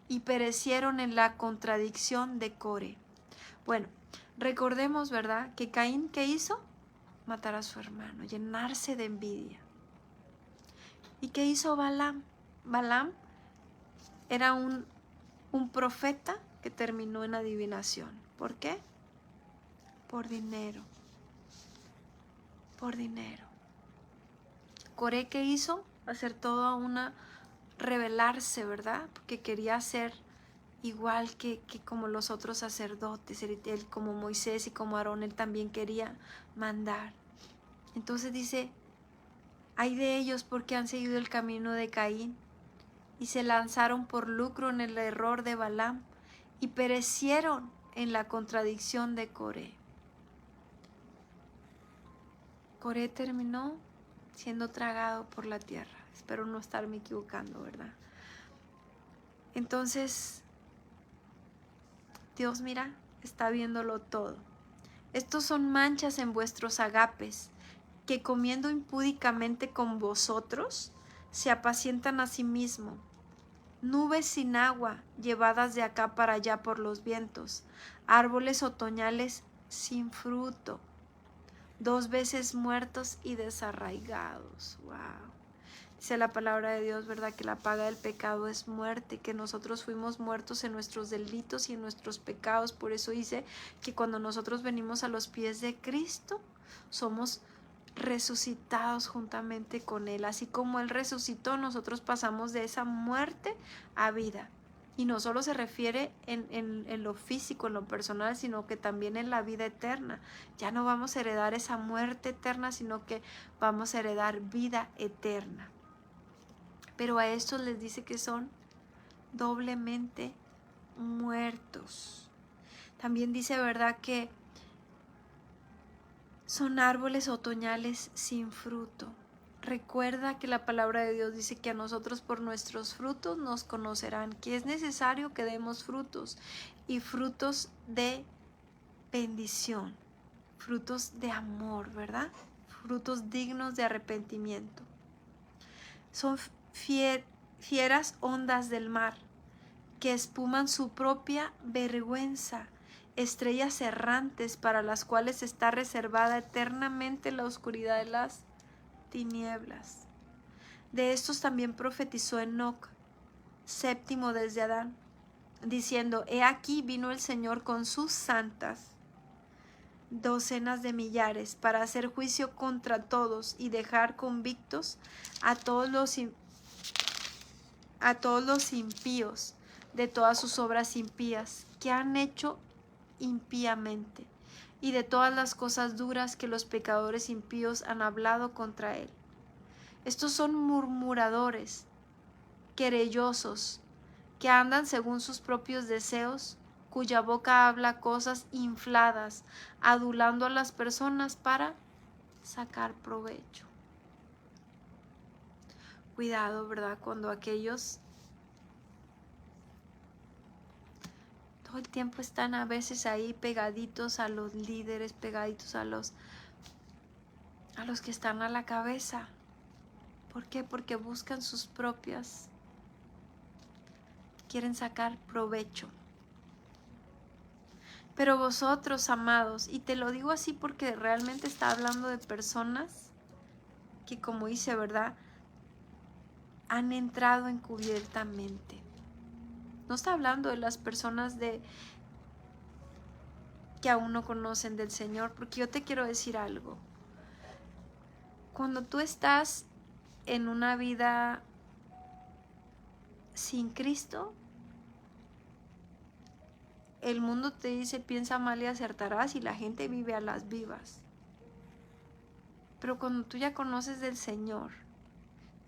y perecieron en la contradicción de Core. Bueno, recordemos, ¿verdad?, que Caín, ¿qué hizo? Matar a su hermano, llenarse de envidia. ¿Y qué hizo Balaam? Balaam era un profeta que terminó en adivinación. ¿Por qué? Por dinero. Por dinero. Coré, ¿qué hizo? Hacer toda una... rebelarse, ¿verdad? Porque quería ser igual que como los otros sacerdotes. Él como Moisés y como Aarón, él también quería mandar. Entonces dice, ay de ellos porque han seguido el camino de Caín y se lanzaron por lucro en el error de Balaam y perecieron en la contradicción de Coré. Coré terminó siendo tragado por la tierra. Espero no estarme equivocando, ¿verdad? Entonces, Dios, mira, está viéndolo todo. Estos son manchas en vuestros agapes, que comiendo impúdicamente con vosotros, se apacientan a sí mismos. Nubes sin agua, llevadas de acá para allá por los vientos, árboles otoñales sin fruto, 2 veces muertos y desarraigados. Wow. Dice la palabra de Dios, ¿verdad?, que la paga del pecado es muerte, que nosotros fuimos muertos en nuestros delitos y en nuestros pecados. Por eso dice que cuando nosotros venimos a los pies de Cristo, somos resucitados juntamente con Él. Así como Él resucitó, nosotros pasamos de esa muerte a vida. Y no solo se refiere en lo físico, en lo personal, sino que también en la vida eterna. Ya no vamos a heredar esa muerte eterna, sino que vamos a heredar vida eterna. Pero a estos les dice que son doblemente muertos. También dice, ¿verdad?, que son árboles otoñales sin fruto. Recuerda que la palabra de Dios dice que a nosotros por nuestros frutos nos conocerán, que es necesario que demos frutos y frutos de bendición, frutos de amor, ¿verdad? Frutos dignos de arrepentimiento. Son fieras ondas del mar que espuman su propia vergüenza, estrellas errantes para las cuales está reservada eternamente la oscuridad de las tinieblas. De estos también profetizó Enoc, séptimo desde Adán, diciendo, he aquí vino el Señor con sus santas, docenas de millares, para hacer juicio contra todos y dejar convictos a todos los a todos los impíos de todas sus obras impías que han hecho impíamente, y de todas las cosas duras que los pecadores impíos han hablado contra él. Estos son murmuradores, querellosos, que andan según sus propios deseos, cuya boca habla cosas infladas, adulando a las personas para sacar provecho. Cuidado, ¿verdad? Cuando aquellos todo el tiempo están a veces ahí pegaditos a los líderes, pegaditos a los que están a la cabeza. ¿Por qué? Porque buscan sus propias, quieren sacar provecho. Pero vosotros, amados, y te lo digo así porque realmente está hablando de personas que, como dice, ¿verdad?, han entrado encubiertamente. No está hablando de las personas que aún no conocen del Señor, porque yo te quiero decir algo. Cuando tú estás en una vida sin Cristo, el mundo te dice piensa mal y acertarás, y la gente vive a las vivas. Pero cuando tú ya conoces del Señor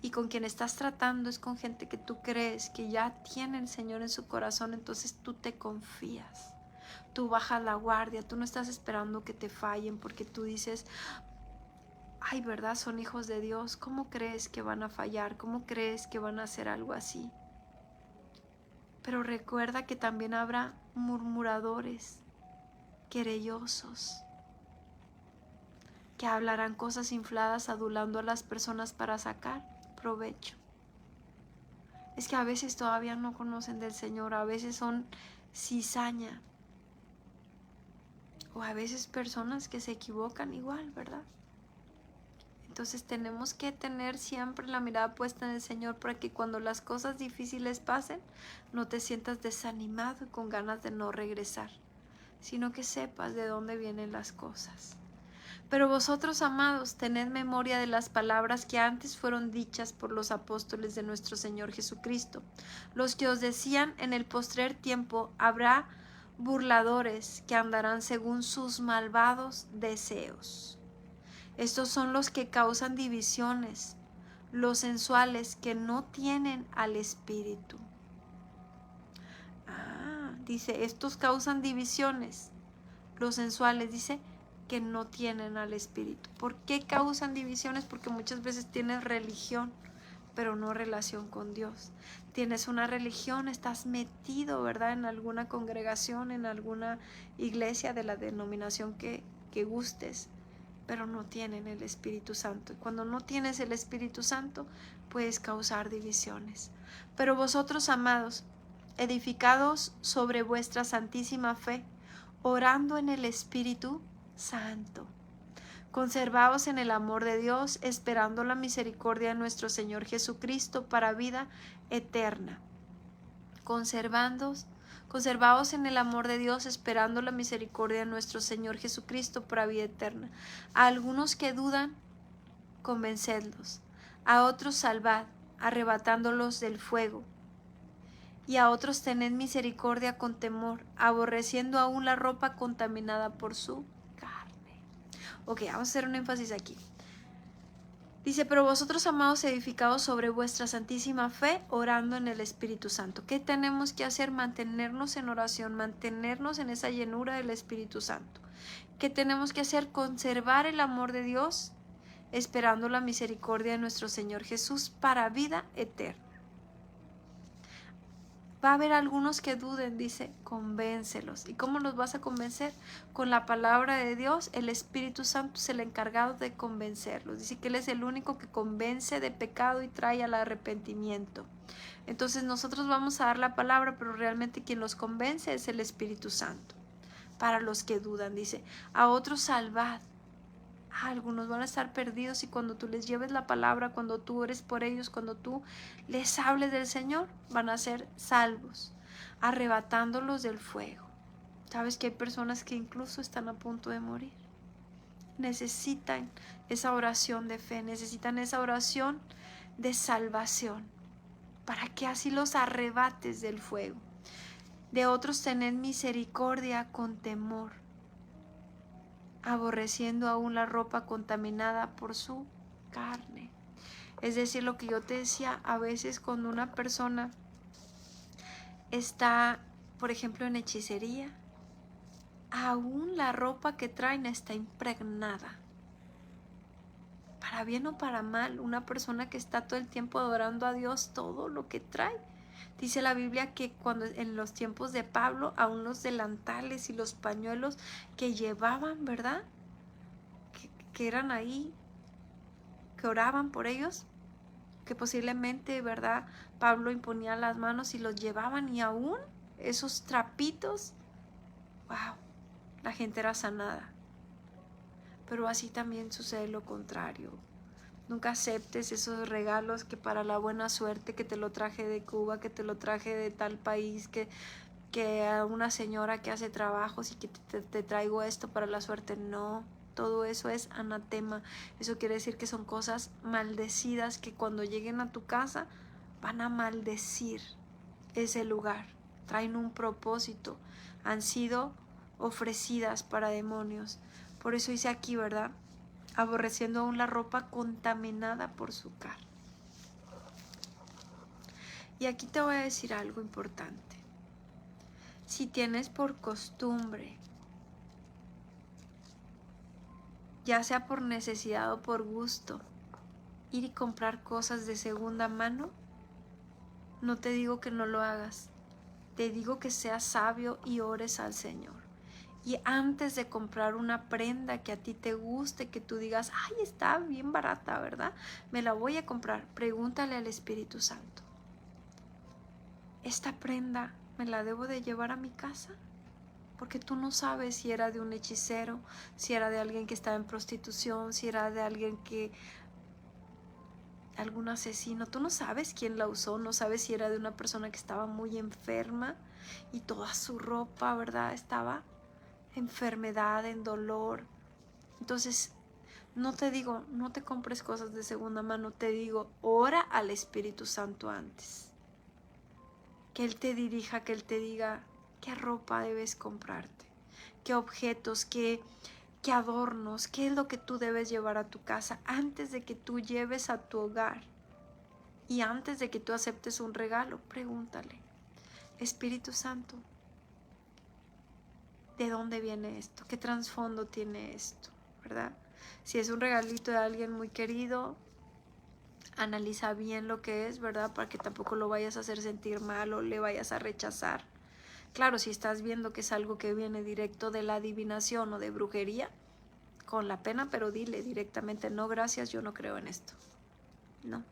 y con quien estás tratando es con gente que tú crees que ya tiene el Señor en su corazón, entonces tú te confías, tú bajas la guardia, tú no estás esperando que te fallen, porque tú dices, ay, ¿verdad? Son hijos de Dios, ¿cómo crees que van a fallar? ¿Cómo crees que van a hacer algo así? Pero recuerda que también habrá murmuradores, querellosos, que hablarán cosas infladas adulando a las personas para sacar provecho. Es que a veces todavía no conocen del Señor, a veces son cizaña, o a veces personas que se equivocan igual, ¿verdad? Entonces tenemos que tener siempre la mirada puesta en el Señor para que cuando las cosas difíciles pasen, no te sientas desanimado y con ganas de no regresar, sino que sepas de dónde vienen las cosas. Pero vosotros, amados, tened memoria de las palabras que antes fueron dichas por los apóstoles de nuestro Señor Jesucristo, los que os decían: en el postrer tiempo habrá burladores que andarán según sus malvados deseos. Estos son los que causan divisiones, los sensuales que no tienen al Espíritu. Dice, estos causan divisiones, los sensuales, dice, que no tienen al Espíritu. ¿Por qué causan divisiones? Porque muchas veces tienes religión, pero no relación con Dios. Tienes una religión, estás metido, ¿verdad?, en alguna congregación, en alguna iglesia de la denominación que gustes, pero no tienen el Espíritu Santo. Y cuando no tienes el Espíritu Santo, puedes causar divisiones. Pero vosotros, amados, edificados sobre vuestra santísima fe, orando en el Espíritu Santo, conservaos en el amor de Dios, esperando la misericordia de nuestro Señor Jesucristo para vida eterna. Conservaos en el amor de Dios, esperando la misericordia de nuestro Señor Jesucristo para vida eterna. A algunos que dudan, convencedlos. A otros salvad, arrebatándolos del fuego. Y a otros tened misericordia con temor, aborreciendo aún la ropa contaminada por su carne. Ok, vamos a hacer un énfasis aquí. Dice, pero vosotros, amados, edificados sobre vuestra santísima fe, orando en el Espíritu Santo. ¿Qué tenemos que hacer? Mantenernos en oración, mantenernos en esa llenura del Espíritu Santo. ¿Qué tenemos que hacer? Conservar el amor de Dios, esperando la misericordia de nuestro Señor Jesús para vida eterna. Va a haber algunos que duden, dice, convéncelos. ¿Y cómo los vas a convencer? Con la palabra de Dios. El Espíritu Santo es el encargado de convencerlos. Dice que Él es el único que convence de pecado y trae al arrepentimiento. Entonces nosotros vamos a dar la palabra, pero realmente quien los convence es el Espíritu Santo. Para los que dudan, dice, a otros salvad. Algunos van a estar perdidos, y cuando tú les lleves la palabra, cuando tú ores por ellos, cuando tú les hables del Señor, van a ser salvos, arrebatándolos del fuego. Sabes que hay personas que incluso están a punto de morir. Necesitan esa oración de fe, necesitan esa oración de salvación. para que así los arrebates del fuego. De otros tened misericordia con temor, aborreciendo aún la ropa contaminada por su carne. Es decir, lo que yo te decía, a veces cuando una persona está, por ejemplo, en hechicería, aún la ropa que traen está impregnada. Para bien o para mal, una persona que está todo el tiempo adorando a Dios, todo lo que trae. Dice la Biblia que cuando en los tiempos de Pablo, aún los delantales y los pañuelos que llevaban, ¿verdad? Que eran ahí, que oraban por ellos, que posiblemente, ¿verdad? Pablo imponía las manos y los llevaban, y aún esos trapitos, wow, la gente era sanada. Pero así también sucede lo contrario. Nunca aceptes esos regalos que para la buena suerte, que te lo traje de Cuba, que te lo traje de tal país, que a una señora que hace trabajos y que te traigo esto para la suerte. No, todo eso es anatema. Eso quiere decir que son cosas maldecidas que cuando lleguen a tu casa van a maldecir ese lugar. Traen un propósito. Han sido ofrecidas para demonios. Por eso dice aquí, ¿verdad? Aborreciendo aún la ropa contaminada por su carne. Y aquí te voy a decir algo importante. Si tienes por costumbre, ya sea por necesidad o por gusto, ir y comprar cosas de segunda mano, no te digo que no lo hagas. Te digo que seas sabio y ores al Señor. Y antes de comprar una prenda que a ti te guste, que tú digas, ay, está bien barata, ¿verdad? Me la voy a comprar. Pregúntale al Espíritu Santo. ¿Esta prenda me la debo de llevar a mi casa? Porque tú no sabes si era de un hechicero, si era de alguien que estaba en prostitución, si era de alguien algún asesino. Tú no sabes quién la usó, no sabes si era de una persona que estaba muy enferma y toda su ropa, ¿verdad? Estaba enfermedad, en dolor. Entonces, no te digo, no te compres cosas de segunda mano, te digo, ora al Espíritu Santo antes. Que Él te dirija, que Él te diga qué ropa debes comprarte, qué objetos, qué adornos, qué es lo que tú debes llevar a tu casa antes de que tú lleves a tu hogar. Y antes de que tú aceptes un regalo, pregúntale, Espíritu Santo, ¿de dónde viene esto? ¿Qué trasfondo tiene esto? ¿Verdad? Si es un regalito de alguien muy querido, analiza bien lo que es, ¿verdad? Para que tampoco lo vayas a hacer sentir mal o le vayas a rechazar. Claro, si estás viendo que es algo que viene directo de la adivinación o de brujería, con la pena, pero dile directamente, no, gracias, yo no creo en esto. No.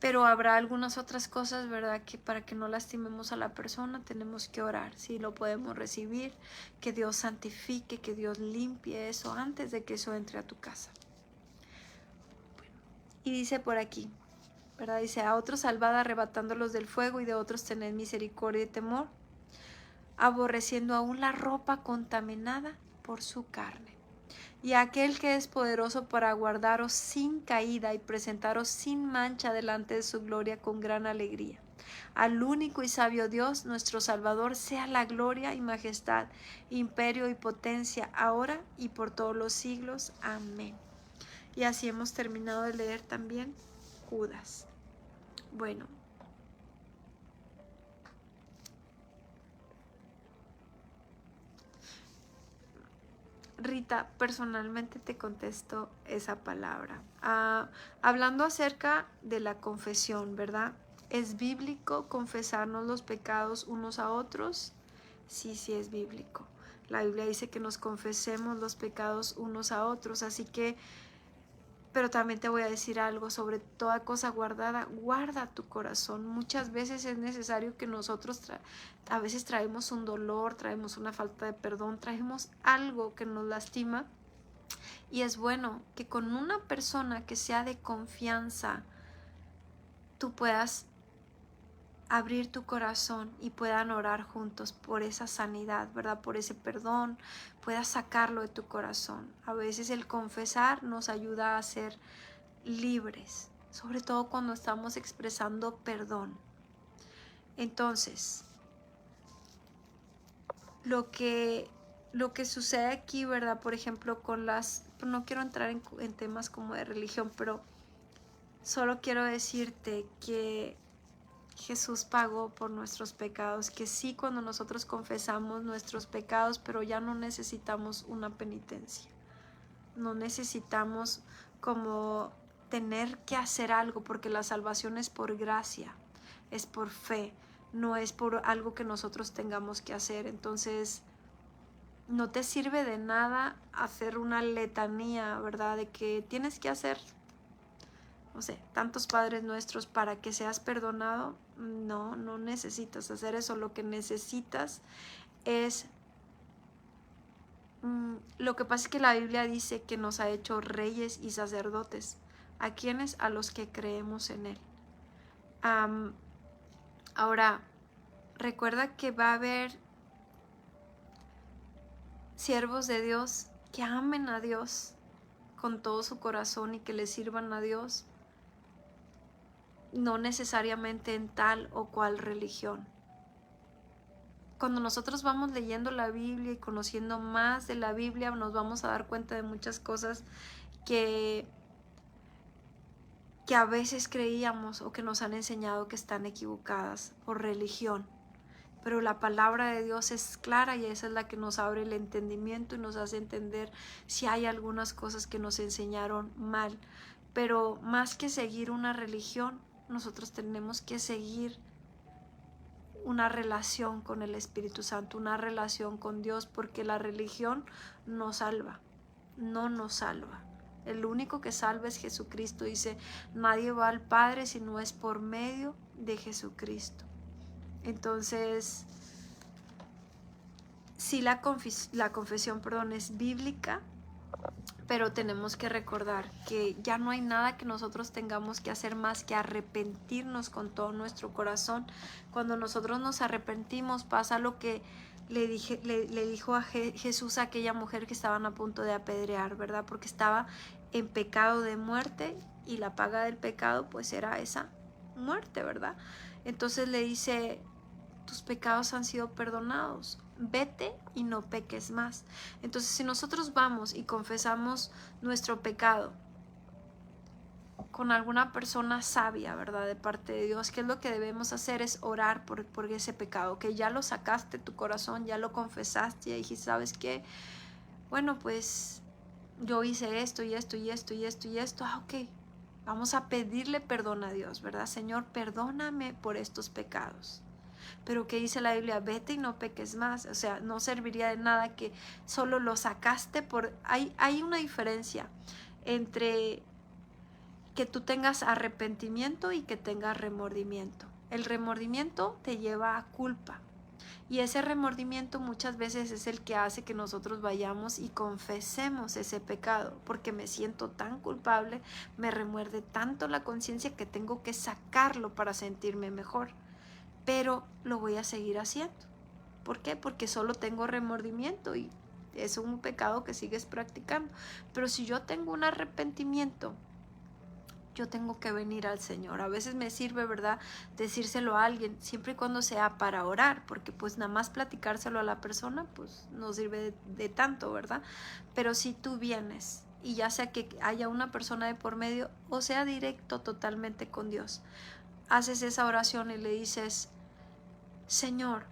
Pero habrá algunas otras cosas, ¿verdad? Que para que no lastimemos a la persona tenemos que orar. Si lo podemos recibir, que Dios santifique, que Dios limpie eso antes de que eso entre a tu casa. Y dice por aquí, ¿verdad? Dice, a otros salvad arrebatándolos del fuego y de otros tened misericordia y temor, aborreciendo aún la ropa contaminada por su carne. Y aquel que es poderoso para guardaros sin caída y presentaros sin mancha delante de su gloria con gran alegría. Al único y sabio Dios, nuestro Salvador, sea la gloria y majestad, imperio y potencia, ahora y por todos los siglos. Amén. Y así hemos terminado de leer también Judas. Bueno. Rita, personalmente te contesto esa palabra. Hablando acerca de la confesión, ¿verdad? ¿Es bíblico confesarnos los pecados unos a otros? Sí, sí es bíblico. La Biblia dice que nos confesemos los pecados unos a otros, así que, pero también te voy a decir algo sobre toda cosa guardada. Guarda tu corazón. Muchas veces es necesario que nosotros a veces traemos un dolor, traemos una falta de perdón, traemos algo que nos lastima. Y es bueno que con una persona que sea de confianza tú puedas abrir tu corazón y puedan orar juntos por esa sanidad, ¿verdad? Por ese perdón, puedas sacarlo de tu corazón. A veces el confesar nos ayuda a ser libres. sobre todo cuando estamos expresando perdón. Entonces, lo que sucede aquí, ¿verdad? Por ejemplo, no quiero entrar en temas como de religión, pero solo quiero decirte que Jesús pagó por nuestros pecados, que sí, cuando nosotros confesamos nuestros pecados, pero ya no necesitamos una penitencia. No necesitamos como tener que hacer algo, porque la salvación es por gracia, es por fe, no es por algo que nosotros tengamos que hacer. Entonces, no te sirve de nada hacer una letanía, ¿verdad? De que tienes que hacer, no sé, tantos Padres Nuestros para que seas perdonado. No, no necesitas hacer eso. Lo que necesitas es... lo que pasa es que la Biblia dice que nos ha hecho reyes y sacerdotes. ¿A quiénes? A los que creemos en Él. Ahora, recuerda que va a haber siervos de Dios que amen a Dios con todo su corazón y que le sirvan a Dios, no necesariamente en tal o cual religión. Cuando nosotros vamos leyendo la Biblia y conociendo más de la Biblia, nos vamos a dar cuenta de muchas cosas que a veces creíamos o que nos han enseñado que están equivocadas por religión. Pero la palabra de Dios es clara y esa es la que nos abre el entendimiento y nos hace entender si hay algunas cosas que nos enseñaron mal. Pero más que seguir una religión, nosotros tenemos que seguir una relación con el Espíritu Santo, una relación con Dios, porque la religión no salva, no nos salva. El único que salva es Jesucristo. Dice, nadie va al Padre si no es por medio de Jesucristo. Entonces, sí, la confesión, es bíblica, pero tenemos que recordar que ya no hay nada que nosotros tengamos que hacer más que arrepentirnos con todo nuestro corazón. Cuando nosotros nos arrepentimos, pasa lo que le dijo a Jesús a aquella mujer que estaban a punto de apedrear, ¿verdad? Porque estaba en pecado de muerte y la paga del pecado pues era esa muerte, ¿verdad? Entonces le dice, tus pecados han sido perdonados, vete y no peques más. Entonces, si nosotros vamos y confesamos nuestro pecado con alguna persona sabia, ¿verdad? De parte de Dios, ¿qué es lo que debemos hacer? Es orar por ese pecado, que ya lo sacaste de tu corazón, ya lo confesaste, y dijiste, ¿sabes qué? Bueno, pues yo hice esto y esto y esto y esto y esto. Ok, vamos a pedirle perdón a Dios, ¿verdad? Señor, perdóname por estos pecados. Pero ¿qué dice la Biblia? Vete y no peques más. O sea, no serviría de nada que solo lo sacaste por... Hay una diferencia entre que tú tengas arrepentimiento y que tengas remordimiento. El remordimiento te lleva a culpa. Y ese remordimiento muchas veces es el que hace que nosotros vayamos y confesemos ese pecado, porque me siento tan culpable, me remuerde tanto la conciencia que tengo que sacarlo para sentirme mejor. Pero lo voy a seguir haciendo. ¿Por qué? Porque solo tengo remordimiento y es un pecado que sigues practicando. Pero si yo tengo un arrepentimiento, yo tengo que venir al Señor. A veces me sirve, ¿verdad?, decírselo a alguien, siempre y cuando sea para orar, porque pues nada más platicárselo a la persona, pues no sirve de tanto, ¿verdad? Pero si tú vienes, y ya sea que haya una persona de por medio, o sea directo totalmente con Dios, haces esa oración y le dices, Señor,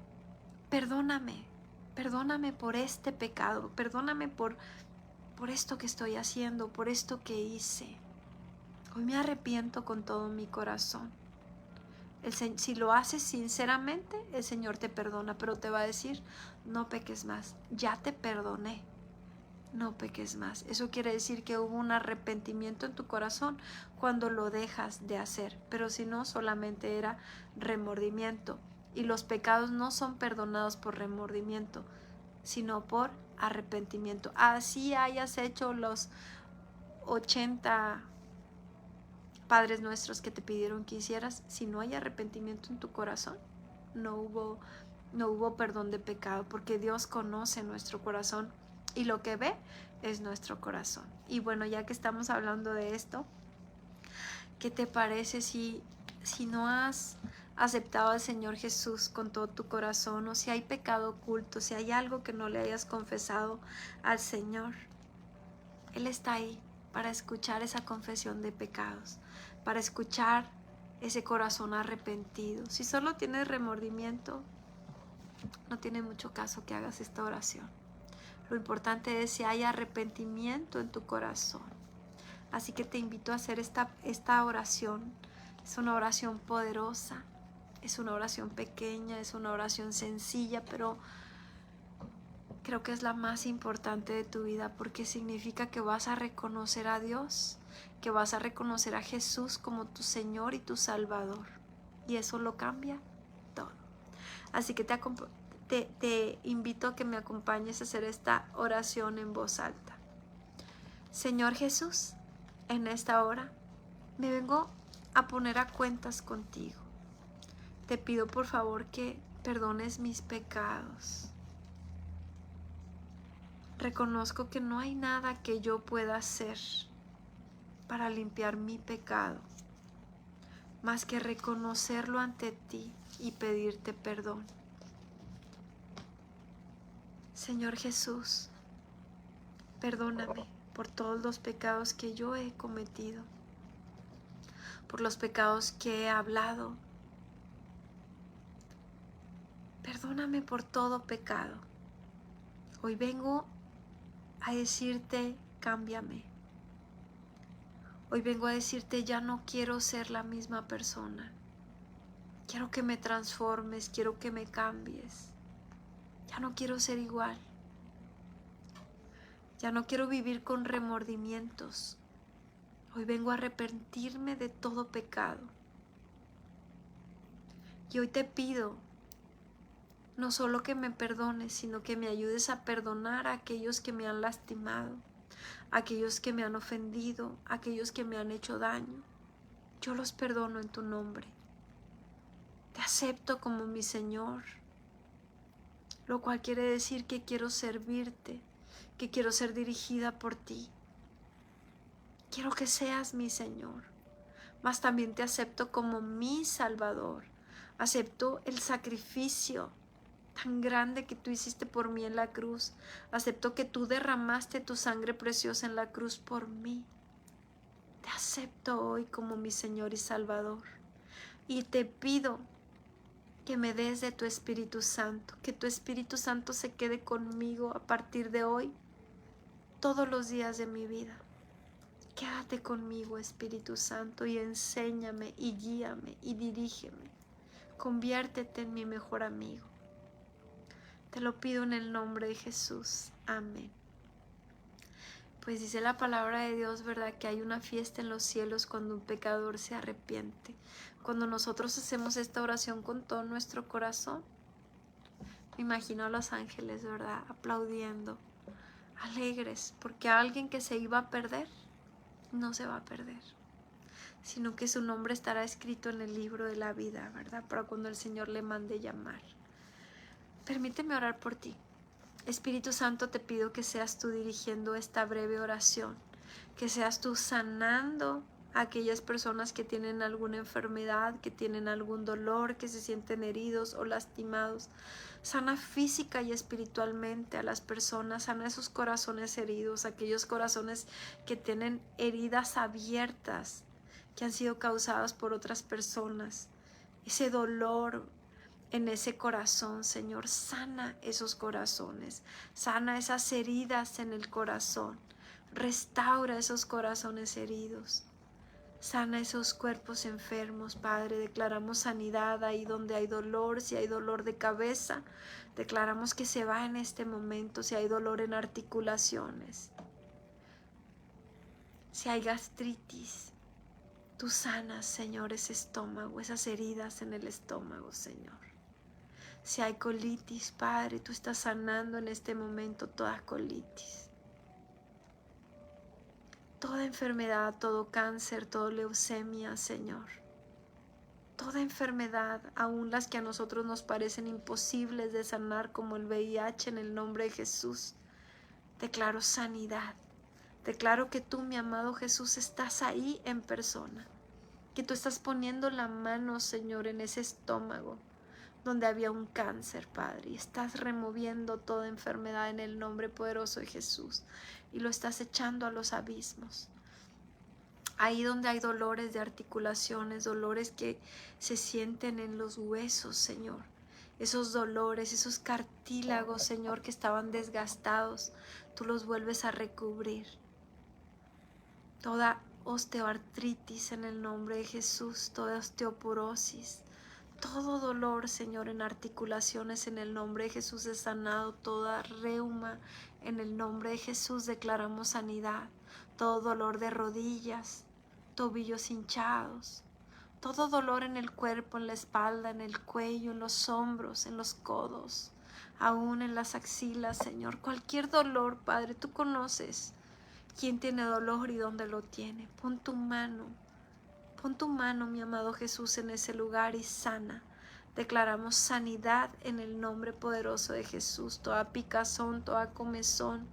perdóname por este pecado, perdóname por esto que estoy haciendo, por esto que hice. Hoy me arrepiento con todo mi corazón. Si lo haces sinceramente, el Señor te perdona, pero te va a decir, no peques más, ya te perdoné, no peques más. Eso quiere decir que hubo un arrepentimiento en tu corazón cuando lo dejas de hacer, pero si no, solamente era remordimiento. Y los pecados no son perdonados por remordimiento, sino por arrepentimiento. Así hayas hecho los 80 Padres Nuestros que te pidieron que hicieras, si no hay arrepentimiento en tu corazón, no hubo perdón de pecado, porque Dios conoce nuestro corazón y lo que ve es nuestro corazón. Y bueno, ya que estamos hablando de esto, ¿Qué te parece si no has aceptado al Señor Jesús con todo tu corazón, o si hay pecado oculto, si hay algo que no le hayas confesado al Señor? Él está ahí para escuchar esa confesión de pecados, para escuchar ese corazón arrepentido. Si solo tienes remordimiento, no tiene mucho caso que hagas esta oración. Lo importante es si hay arrepentimiento en tu corazón. Así que te invito a hacer esta oración. Es una oración poderosa, es una oración pequeña, es una oración sencilla, pero creo que es la más importante de tu vida, porque significa que vas a reconocer a Dios, que vas a reconocer a Jesús como tu Señor y tu Salvador. Y eso lo cambia todo. Así que te invito a que me acompañes a hacer esta oración en voz alta. Señor Jesús, en esta hora me vengo a poner a cuentas contigo. Te pido por favor que perdones mis pecados. Reconozco que no hay nada que yo pueda hacer para limpiar mi pecado, más que reconocerlo ante ti y pedirte perdón. Señor Jesús, perdóname por todos los pecados que yo he cometido, por los pecados que he hablado. Perdóname por todo pecado. Hoy vengo a decirte, cámbiame. Hoy vengo a decirte, ya no quiero ser la misma persona. Quiero que me transformes, quiero que me cambies. Ya no quiero ser igual. Ya no quiero vivir con remordimientos. Hoy vengo a arrepentirme de todo pecado. Y hoy te pido, no solo que me perdones, sino que me ayudes a perdonar a aquellos que me han lastimado, a aquellos que me han ofendido, a aquellos que me han hecho daño. Yo los perdono en tu nombre. Te acepto como mi Señor, lo cual quiere decir que quiero servirte, que quiero ser dirigida por ti. Quiero que seas mi Señor, mas también te acepto como mi Salvador. Acepto el sacrificio tan grande que tú hiciste por mí en la cruz. Acepto que tú derramaste tu sangre preciosa en la cruz por mí. Te acepto hoy como mi Señor y Salvador. Y te pido que me des de tu Espíritu Santo, que tu Espíritu Santo se quede conmigo a partir de hoy, todos los días de mi vida. Quédate conmigo, Espíritu Santo, y enséñame y guíame y dirígeme. Conviértete en mi mejor amigo. Te lo pido en el nombre de Jesús. Amén. Pues dice la palabra de Dios, ¿verdad?, que hay una fiesta en los cielos cuando un pecador se arrepiente. Cuando nosotros hacemos esta oración con todo nuestro corazón, me imagino a los ángeles, ¿verdad?, aplaudiendo, alegres, porque alguien que se iba a perder, no se va a perder, sino que su nombre estará escrito en el libro de la vida, ¿verdad?, para cuando el Señor le mande llamar. Permíteme orar por ti. Espíritu Santo, te pido que seas tú dirigiendo esta breve oración, que seas tú sanando a aquellas personas que tienen alguna enfermedad, que tienen algún dolor, que se sienten heridos o lastimados. Sana física y espiritualmente a las personas, sana esos corazones heridos, aquellos corazones que tienen heridas abiertas, que han sido causadas por otras personas. Ese dolor en ese corazón, Señor, sana esos corazones, sana esas heridas en el corazón, restaura esos corazones heridos, sana esos cuerpos enfermos, Padre. Declaramos sanidad ahí donde hay dolor. Si hay dolor de cabeza, declaramos que se va en este momento. Si hay dolor en articulaciones, si hay gastritis, tú sanas, Señor, ese estómago, esas heridas en el estómago, Señor. Si hay colitis, Padre, tú estás sanando en este momento toda colitis. Toda enfermedad, todo cáncer, toda leucemia, Señor. Toda enfermedad, aun las que a nosotros nos parecen imposibles de sanar, como el VIH, en el nombre de Jesús. Declaro sanidad. Declaro que tú, mi amado Jesús, estás ahí en persona. que tú estás poniendo la mano, Señor, en ese estómago donde había un cáncer, Padre, y estás removiendo toda enfermedad en el nombre poderoso de Jesús y lo estás echando a los abismos. Ahí donde hay dolores de articulaciones, dolores que se sienten en los huesos, Señor, esos dolores, esos cartílagos, Señor, que estaban desgastados, tú los vuelves a recubrir. Toda osteoartritis en el nombre de Jesús, toda osteoporosis, todo dolor, Señor, en articulaciones en el nombre de Jesús es sanado. Toda reuma en el nombre de Jesús declaramos sanidad. Todo dolor de rodillas, tobillos hinchados, todo dolor en el cuerpo, en la espalda, en el cuello, en los hombros, en los codos, aún en las axilas, Señor. Cualquier dolor, Padre, tú conoces quién tiene dolor y dónde lo tiene. Pon tu mano, mi amado Jesús, en ese lugar y sana. Declaramos sanidad en el nombre poderoso de Jesús. Toda picazón, toda comezón,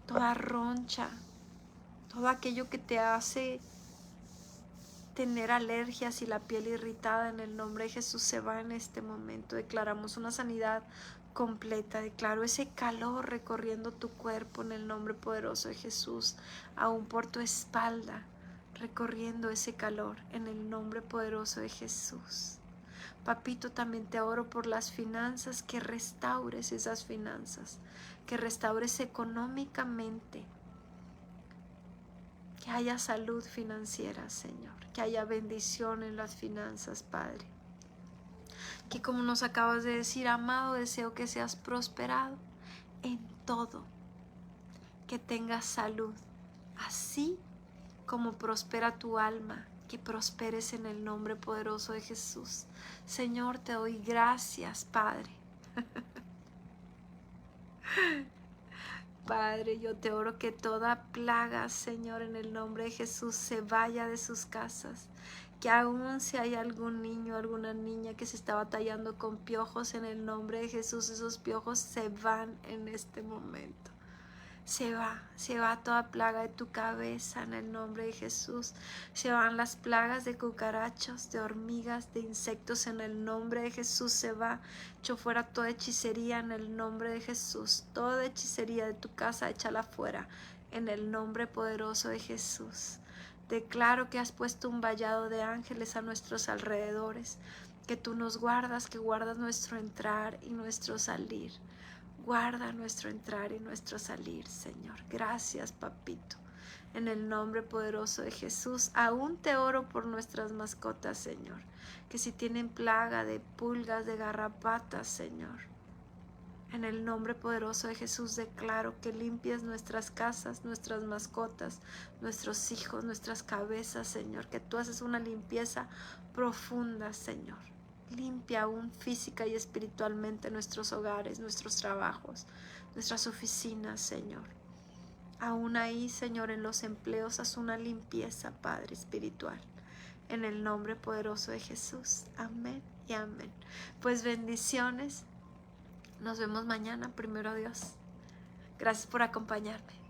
toda roncha, todo aquello que te hace tener alergias y la piel irritada, en el nombre de Jesús se va en este momento. Declaramos una sanidad completa. Declaro ese calor recorriendo tu cuerpo en el nombre poderoso de Jesús, aún por tu espalda, recorriendo ese calor en el nombre poderoso de Jesús. Papito, también te oro por las finanzas, que restaures esas finanzas, que restaures económicamente, que haya salud financiera, Señor, que haya bendición en las finanzas, Padre. Que como nos acabas de decir, amado, deseo que seas prosperado en todo, que tengas salud, así como prospera tu alma, que prosperes en el nombre poderoso de Jesús. Señor, te doy gracias, Padre. Padre, yo te oro que toda plaga, Señor, en el nombre de Jesús, se vaya de sus casas. Que aún si hay algún niño, alguna niña que se está batallando con piojos, en el nombre de Jesús, esos piojos se van en este momento. Se va toda plaga de tu cabeza en el nombre de Jesús. Se van las plagas de cucarachos, de hormigas, de insectos en el nombre de Jesús. Se va. Echo fuera toda hechicería en el nombre de Jesús. Toda hechicería de tu casa, échala fuera en el nombre poderoso de Jesús. Declaro que has puesto un vallado de ángeles a nuestros alrededores, que tú nos guardas, que guardas nuestro entrar y nuestro salir. Guarda nuestro entrar y nuestro salir, Señor. Gracias, papito. En el nombre poderoso de Jesús, aún te oro por nuestras mascotas, Señor. Que si tienen plaga de pulgas, de garrapatas, Señor. En el nombre poderoso de Jesús declaro que limpies nuestras casas, nuestras mascotas, nuestros hijos, nuestras cabezas, Señor. Que tú haces una limpieza profunda, Señor. Limpia aún física y espiritualmente nuestros hogares, nuestros trabajos, nuestras oficinas, Señor. Aún ahí, Señor, en los empleos, haz una limpieza, Padre espiritual. En el nombre poderoso de Jesús. Amén y amén. Pues bendiciones. Nos vemos mañana, primero Dios. Gracias por acompañarme.